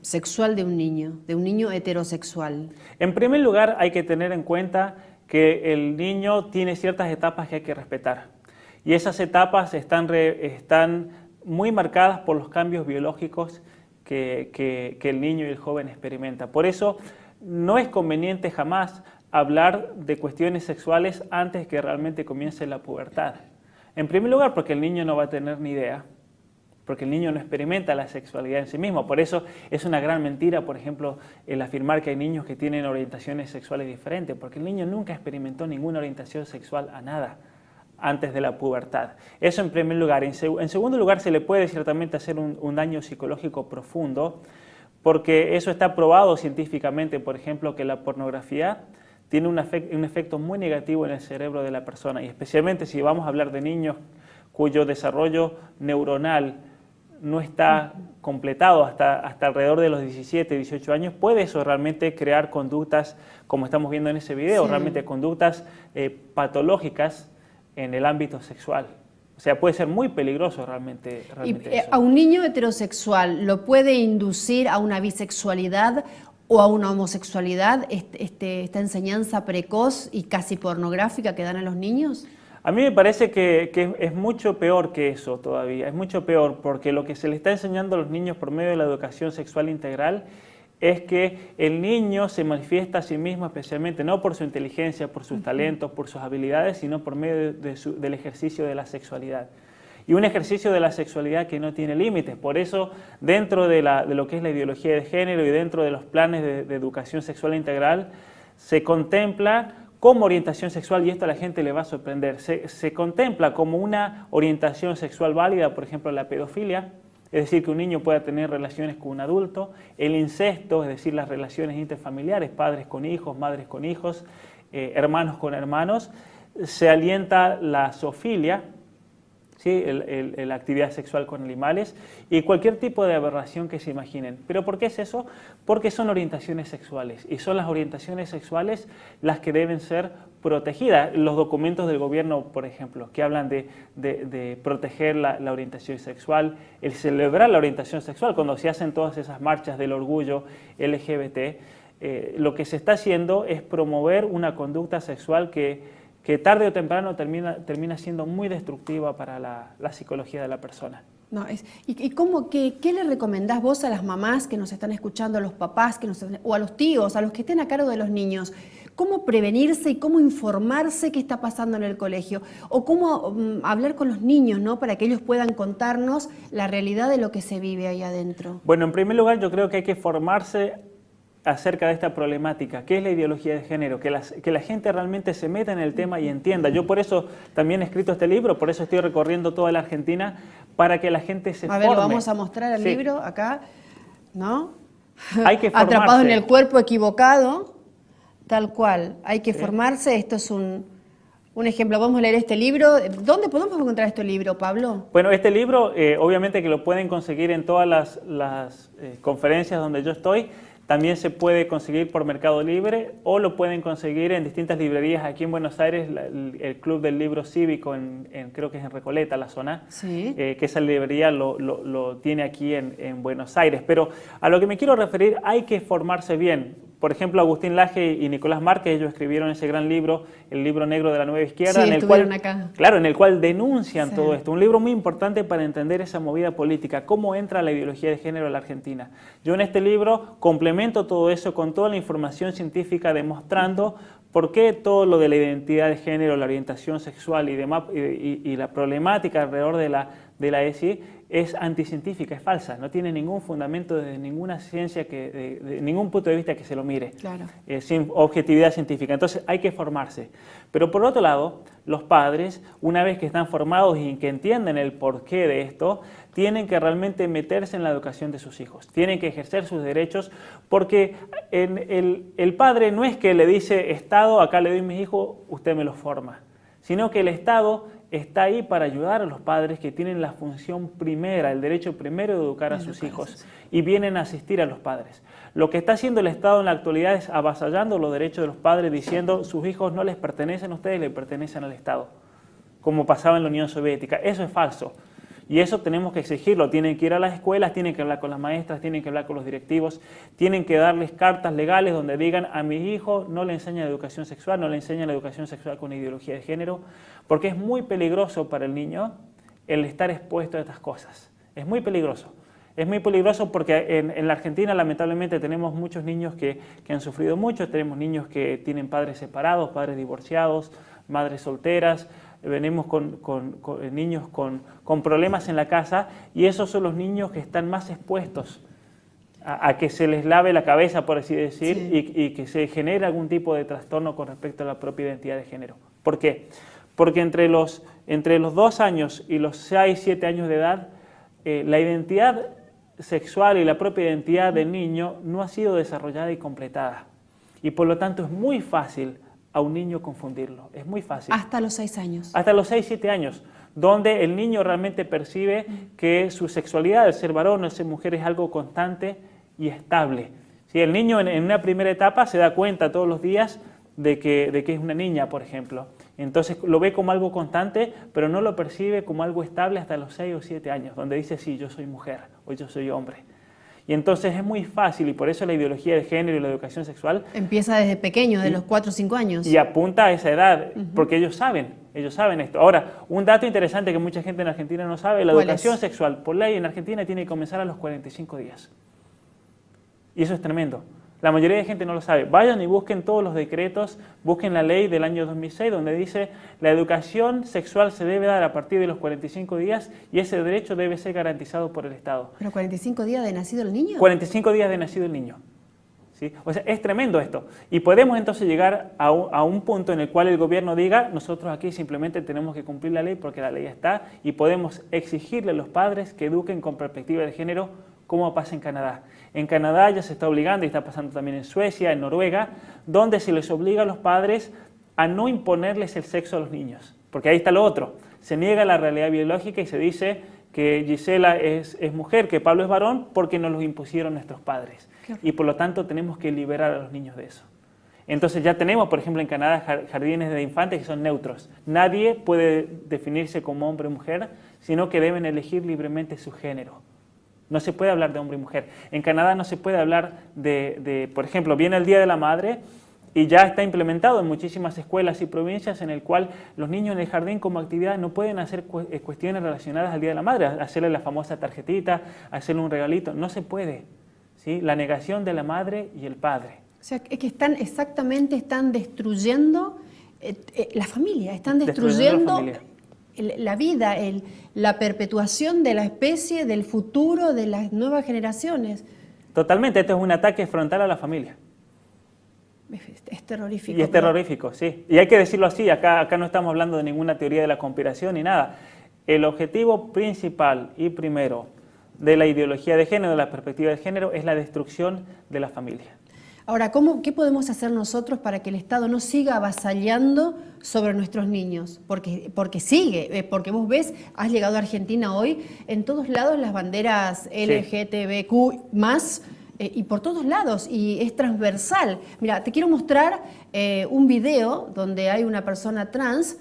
sexual de un niño heterosexual? En primer lugar, hay que tener en cuenta que el niño tiene ciertas etapas que hay que respetar. Y esas etapas están muy marcadas por los cambios biológicos que el niño y el joven experimenta. Por eso, no es conveniente jamás hablar de cuestiones sexuales antes que realmente comience la pubertad. En primer lugar, porque el niño no va a tener ni idea, porque el niño no experimenta la sexualidad en sí mismo. Por eso es una gran mentira, por ejemplo, el afirmar que hay niños que tienen orientaciones sexuales diferentes, porque el niño nunca experimentó ninguna orientación sexual a nada antes de la pubertad. Eso en primer lugar. En segundo lugar, se le puede ciertamente hacer un daño psicológico profundo, porque eso está probado científicamente, por ejemplo, que la pornografía tiene un efecto muy negativo en el cerebro de la persona, y especialmente si vamos a hablar de niños cuyo desarrollo neuronal no está completado hasta alrededor de los 17, 18 años, puede eso realmente crear conductas, como estamos viendo en ese video, sí, realmente conductas patológicas en el ámbito sexual. O sea, puede ser muy peligroso realmente eso. ¿A un niño heterosexual lo puede inducir a una bisexualidad o a una homosexualidad esta enseñanza precoz y casi pornográfica que dan a los niños? A mí me parece que es mucho peor que eso todavía, es mucho peor, porque lo que se le está enseñando a los niños por medio de la educación sexual integral es que el niño se manifiesta a sí mismo especialmente, no por su inteligencia, por sus talentos, por sus habilidades, sino por medio del ejercicio de la sexualidad. Y un ejercicio de la sexualidad que no tiene límites. Por eso, dentro de lo que es la ideología de género y dentro de los planes de educación sexual integral, se contempla como orientación sexual, y esto a la gente le va a sorprender, se contempla como una orientación sexual válida, por ejemplo, la pedofilia, es decir, que un niño pueda tener relaciones con un adulto, el incesto, es decir, las relaciones interfamiliares, padres con hijos, madres con hijos, hermanos con hermanos, se alienta la zoofilia, ¿sí? La actividad sexual con animales y cualquier tipo de aberración que se imaginen. ¿Pero por qué es eso? Porque son orientaciones sexuales y son las orientaciones sexuales las que deben ser protegidas. Los documentos del gobierno, por ejemplo, que hablan de proteger la orientación sexual, el celebrar la orientación sexual, cuando se hacen todas esas marchas del orgullo LGBT, lo que se está haciendo es promover una conducta sexual que tarde o temprano termina siendo muy destructiva para la psicología de la persona. No, ¿qué le recomendás vos a las mamás que nos están escuchando, a los papás o a los tíos, a los que estén a cargo de los niños? ¿Cómo prevenirse y cómo informarse qué está pasando en el colegio? O cómo hablar con los niños, ¿no? Para que ellos puedan contarnos la realidad de lo que se vive ahí adentro. Bueno, en primer lugar, yo creo que hay que formarse acerca de esta problemática, ¿qué es la ideología de género? Que la gente realmente se meta en el tema y entienda. Yo por eso también he escrito este libro, por eso estoy recorriendo toda la Argentina, para que la gente se forme. A ver, lo vamos a mostrar el libro acá, ¿no? Hay que formarse. Atrapado en el cuerpo equivocado, tal cual. Hay que formarse, esto es un ejemplo. Vamos a leer este libro. ¿Dónde podemos encontrar este libro, Pablo? Bueno, este libro obviamente que lo pueden conseguir en todas las conferencias donde yo estoy. También se puede conseguir por Mercado Libre o lo pueden conseguir en distintas librerías aquí en Buenos Aires, el Club del Libro Cívico, creo que es en Recoleta, la zona, sí, que esa librería lo tiene aquí en Buenos Aires. Pero a lo que me quiero referir, hay que formarse bien. Por ejemplo, Agustín Laje y Nicolás Márquez, ellos escribieron ese gran libro, El Libro Negro de la Nueva Izquierda, sí, en el cual denuncian todo esto. Un libro muy importante para entender esa movida política, cómo entra la ideología de género en la Argentina. Yo en este libro complemento todo eso con toda la información científica demostrando por qué todo lo de la identidad de género, la orientación sexual y demás, y la problemática alrededor de la ESI es anticientífica, es falsa, no tiene ningún fundamento desde ninguna ciencia, de ningún punto de vista que se lo mire, claro, sin objetividad científica. Entonces hay que formarse. Pero por otro lado, los padres, una vez que están formados y que entienden el porqué de esto, tienen que realmente meterse en la educación de sus hijos, tienen que ejercer sus derechos, porque el padre no es que le dice, Estado, acá le doy mis hijos, usted me los forma, sino que el Estado está ahí para ayudar a los padres que tienen la función primera, el derecho primero de educar a sus hijos, y vienen a asistir a los padres. Lo que está haciendo el Estado en la actualidad es avasallando los derechos de los padres, diciendo sus hijos no les pertenecen a ustedes, les pertenecen al Estado, como pasaba en la Unión Soviética. Eso es falso. Y eso tenemos que exigirlo. Tienen que ir a las escuelas, tienen que hablar con las maestras, tienen que hablar con los directivos, tienen que darles cartas legales donde digan a mis hijos no le enseñan educación sexual, no le enseñan la educación sexual con ideología de género, porque es muy peligroso para el niño el estar expuesto a estas cosas. Es muy peligroso. Es muy peligroso porque en la Argentina lamentablemente tenemos muchos niños que han sufrido mucho, tenemos niños que tienen padres separados, padres divorciados, madres solteras, venimos con niños con problemas en la casa, y esos son los niños que están más expuestos a que se les lave la cabeza, por así decir, sí, y que se genere algún tipo de trastorno con respecto a la propia identidad de género. ¿Por qué? Porque entre los 2 años y los 6, 7 años de edad, la identidad sexual y la propia identidad del niño no ha sido desarrollada y completada. Y por lo tanto es muy fácil a un niño confundirlo, es muy fácil. Hasta los 6 años. Hasta los 6, 7 años, donde el niño realmente percibe que su sexualidad, el ser varón o el ser mujer, es algo constante y estable. ¿Sí? El niño en una primera etapa se da cuenta todos los días de que es una niña, por ejemplo. Entonces lo ve como algo constante, pero no lo percibe como algo estable hasta los 6 o 7 años, donde dice, sí, yo soy mujer o yo soy hombre. Y entonces es muy fácil, y por eso la ideología de género y la educación sexual empieza desde pequeño, de los 4 o 5 años. Y apunta a esa edad, porque ellos saben esto. Ahora, un dato interesante que mucha gente en Argentina no sabe, la educación sexual por ley en Argentina tiene que comenzar a los 45 días. Y eso es tremendo. La mayoría de gente no lo sabe. Vayan y busquen todos los decretos, busquen la ley del año 2006 donde dice la educación sexual se debe dar a partir de los 45 días y ese derecho debe ser garantizado por el Estado. ¿Pero 45 días de nacido el niño? 45 días de nacido el niño. ¿Sí? O sea, es tremendo esto. Y podemos entonces llegar a un punto en el cual el gobierno diga, nosotros aquí simplemente tenemos que cumplir la ley porque la ley está, y podemos exigirle a los padres que eduquen con perspectiva de género, como pasa en Canadá. En Canadá ya se está obligando, y está pasando también en Suecia, en Noruega, donde se les obliga a los padres a no imponerles el sexo a los niños. Porque ahí está lo otro. Se niega la realidad biológica y se dice que Gisela es mujer, que Pablo es varón, porque nos lo impusieron nuestros padres. Y por lo tanto tenemos que liberar a los niños de eso. Entonces ya tenemos, por ejemplo, en Canadá jardines de infantes que son neutros. Nadie puede definirse como hombre o mujer, sino que deben elegir libremente su género. No se puede hablar de hombre y mujer. En Canadá no se puede hablar por ejemplo, viene el Día de la Madre y ya está implementado en muchísimas escuelas y provincias en el cual los niños en el jardín como actividad no pueden hacer cuestiones relacionadas al Día de la Madre, hacerle la famosa tarjetita, hacerle un regalito. No se puede. ¿Sí? La negación de la madre y el padre. O sea, es que están destruyendo la familia, están destruyendo la vida, la perpetuación de la especie, del futuro, de las nuevas generaciones. Totalmente, esto es un ataque frontal a la familia. Es terrorífico. Y es terrorífico, sí. Y hay que decirlo así, acá no estamos hablando de ninguna teoría de la conspiración ni nada. El objetivo principal y primero de la ideología de género, de la perspectiva de género, es la destrucción de la familia. Ahora, ¿qué podemos hacer nosotros para que el Estado no siga avasallando sobre nuestros niños? Porque sigue, porque vos ves, has llegado a Argentina hoy, en todos lados las banderas LGTBQ+, y por todos lados, y es transversal. Mira, te quiero mostrar un video donde hay una persona trans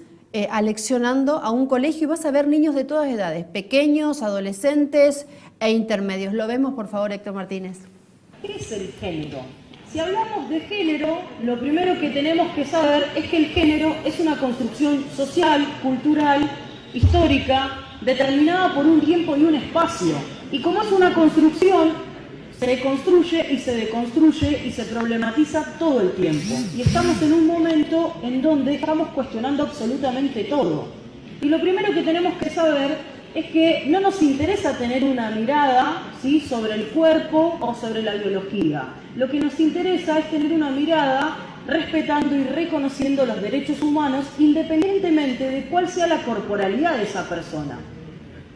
aleccionando a un colegio y vas a ver niños de todas edades, pequeños, adolescentes e intermedios. Lo vemos, por favor, Héctor Martínez. ¿Qué es el género? Si hablamos de género, lo primero que tenemos que saber es que el género es una construcción social, cultural, histórica, determinada por un tiempo y un espacio. Y como es una construcción, se construye y se deconstruye y se problematiza todo el tiempo. Y estamos en un momento en donde estamos cuestionando absolutamente todo. Y lo primero que tenemos que saber es que no nos interesa tener una mirada, ¿sí?, sobre el cuerpo o sobre la biología. Lo que nos interesa es tener una mirada respetando y reconociendo los derechos humanos independientemente de cuál sea la corporalidad de esa persona.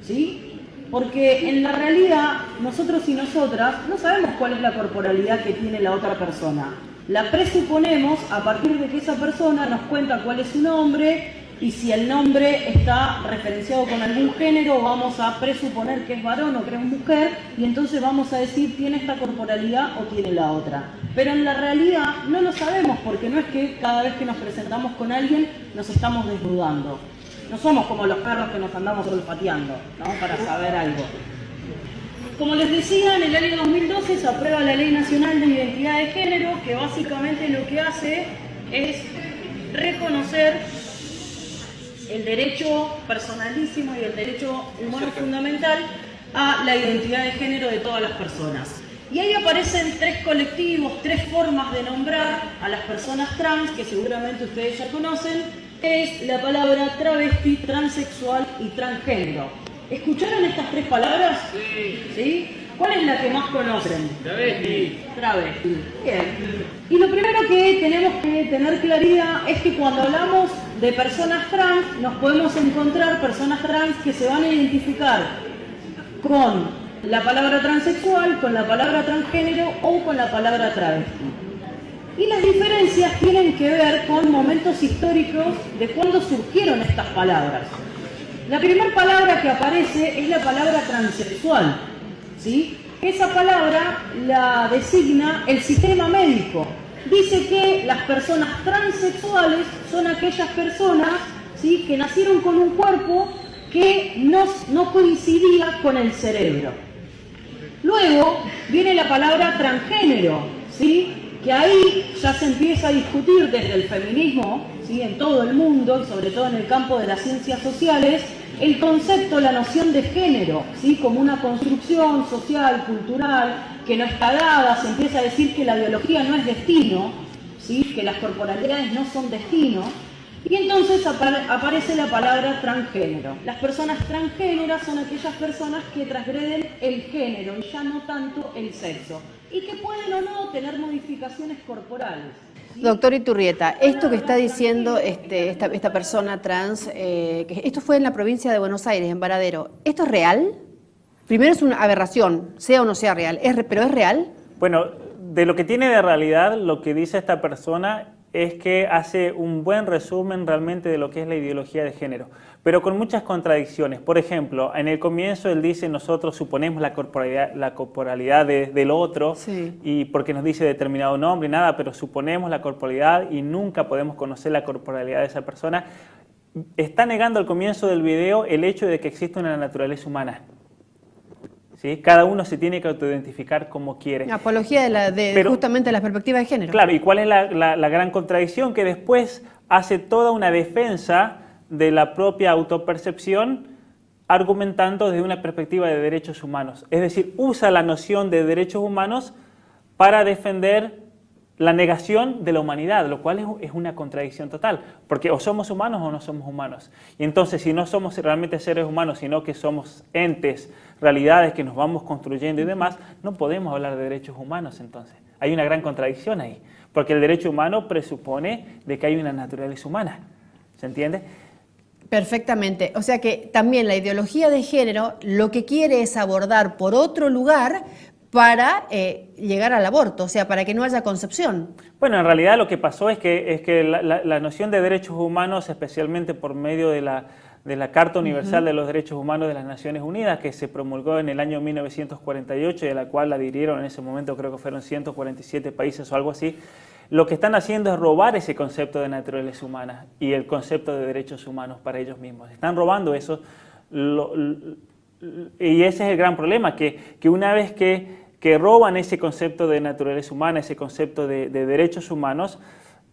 ¿Sí? Porque en la realidad nosotros y nosotras no sabemos cuál es la corporalidad que tiene la otra persona. La presuponemos a partir de que esa persona nos cuenta cuál es su nombre y si el nombre está referenciado con algún género, vamos a presuponer que es varón o que es mujer y entonces vamos a decir tiene esta corporalidad o tiene la otra. Pero en la realidad no lo sabemos porque no es que cada vez que nos presentamos con alguien nos estamos desnudando. No somos como los perros que nos andamos olfateando, ¿no? Para saber algo. Como les decía, en el año 2012 se aprueba la Ley Nacional de Identidad de Género, que básicamente lo que hace es reconocer el derecho personalísimo y el derecho humano fundamental a la identidad de género de todas las personas. Y ahí aparecen tres colectivos, tres formas de nombrar a las personas trans, que seguramente ustedes ya conocen, es la palabra travesti, transexual y transgénero. ¿Escucharon estas tres palabras? Sí. ¿Sí? ¿Cuál es la que más conocen? Travesti. Travesti. Bien. Y lo primero que tenemos que tener claridad es que cuando hablamos de personas trans, nos podemos encontrar personas trans que se van a identificar con la palabra transexual, con la palabra transgénero o con la palabra travesti. Y las diferencias tienen que ver con momentos históricos de cuándo surgieron estas palabras. La primera palabra que aparece es la palabra transexual, ¿sí? Esa palabra la designa el sistema médico. Dice que las personas transexuales son aquellas personas, ¿sí?, que nacieron con un cuerpo que no coincidía con el cerebro. Luego viene la palabra transgénero, ¿sí?, que ahí ya se empieza a discutir desde el feminismo, ¿sí?, en todo el mundo y sobre todo en el campo de las ciencias sociales, el concepto, la noción de género, ¿sí?, como una construcción social, cultural, que no está dada. Se empieza a decir que la biología no es destino, ¿sí?, que las corporalidades no son destino, y entonces aparece la palabra transgénero. Las personas transgéneras son aquellas personas que transgreden el género y ya no tanto el sexo, y que pueden o no tener modificaciones corporales. Doctor Iturrieta, esto que está diciendo esta persona trans, que esto fue en la provincia de Buenos Aires, en Varadero, ¿esto es real? Primero es una aberración, sea o no sea real, ¿pero es real? Bueno, de lo que tiene de realidad, lo que dice esta persona es que hace un buen resumen realmente de lo que es la ideología de género, pero con muchas contradicciones. Por ejemplo, en el comienzo él dice, nosotros suponemos la corporalidad del otro, sí, y porque nos dice determinado nombre y nada, pero suponemos la corporalidad y nunca podemos conocer la corporalidad de esa persona. Está negando al comienzo del video el hecho de que existe una naturaleza humana. ¿Sí? Cada uno se tiene que autoidentificar como quiere. Apología justamente la perspectiva de género. Claro, ¿y cuál es la gran contradicción? Que después hace toda una defensa de la propia autopercepción argumentando desde una perspectiva de derechos humanos. Es decir, usa la noción de derechos humanos para defender la negación de la humanidad, lo cual es una contradicción total, porque o somos humanos o no somos humanos. Y entonces, si no somos realmente seres humanos, sino que somos entes, realidades que nos vamos construyendo y demás, no podemos hablar de derechos humanos entonces. Hay una gran contradicción ahí, porque el derecho humano presupone de que hay una naturaleza humana. ¿Se entiende? Perfectamente. O sea que también la ideología de género lo que quiere es abordar por otro lugar para llegar al aborto, o sea, para que no haya concepción. Bueno, en realidad lo que pasó es que la noción de derechos humanos, especialmente por medio de la Carta Universal de los Derechos Humanos de las Naciones Unidas, que se promulgó en el año 1948 y a la cual adhirieron en ese momento, creo que fueron 147 países o algo así, lo que están haciendo es robar ese concepto de naturaleza humana y el concepto de derechos humanos para ellos mismos. Están robando eso. Y ese es el gran problema, que una vez que roban ese concepto de naturaleza humana, ese concepto de derechos humanos,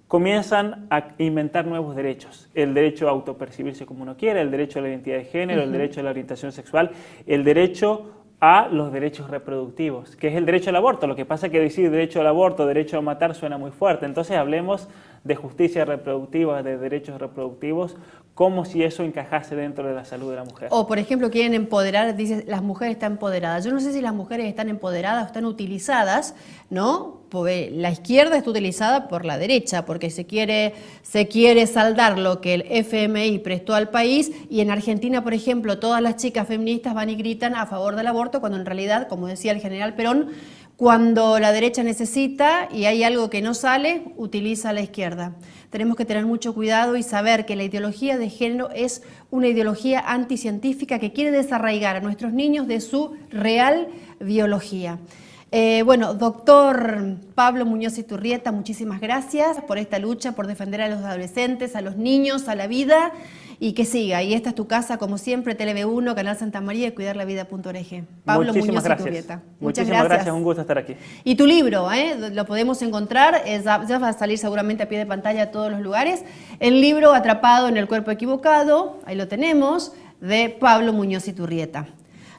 comienzan a inventar nuevos derechos. El derecho a autopercibirse como uno quiere, el derecho a la identidad de género, el derecho a la orientación sexual, el derecho a los derechos reproductivos, que es el derecho al aborto. Lo que pasa es que decir derecho al aborto, derecho a matar suena muy fuerte. Entonces hablemos de justicia reproductiva, de derechos reproductivos, como si eso encajase dentro de la salud de la mujer. O, por ejemplo, quieren empoderar, dicen, las mujeres están empoderadas. Yo no sé si las mujeres están empoderadas o están utilizadas, ¿no?, la izquierda está utilizada por la derecha, porque se quiere saldar lo que el FMI prestó al país, y en Argentina, por ejemplo, todas las chicas feministas van y gritan a favor del aborto, cuando en realidad, como decía el general Perón, cuando la derecha necesita y hay algo que no sale, utiliza a la izquierda. Tenemos que tener mucho cuidado y saber que la ideología de género es una ideología anticientífica que quiere desarraigar a nuestros niños de su real biología. Bueno, doctor Pablo Muñoz Iturrieta, muchísimas gracias por esta lucha, por defender a los adolescentes, a los niños, a la vida, y que siga. Y esta es tu casa, como siempre, TV1, Canal Santa María y cuidarlavida.org. Pablo Muñoz Iturrieta. Muchísimas gracias, un gusto estar aquí. Y tu libro, lo podemos encontrar, ya va a salir seguramente a pie de pantalla a todos los lugares. El libro Atrapado en el cuerpo equivocado, ahí lo tenemos, de Pablo Muñoz Iturrieta.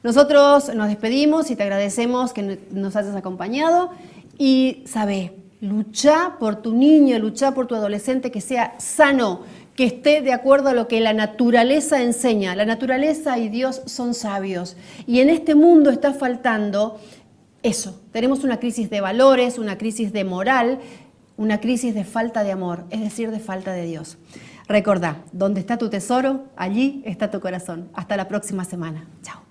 Nosotros nos despedimos y te agradecemos que nos hayas acompañado, y sabé, luchá por tu niño, luchá por tu adolescente, que sea sano, que esté de acuerdo a lo que la naturaleza enseña. La naturaleza y Dios son sabios, y en este mundo está faltando eso. Tenemos una crisis de valores, una crisis de moral, una crisis de falta de amor, es decir, de falta de Dios. Recordá, donde está tu tesoro, allí está tu corazón. Hasta la próxima semana. Chao.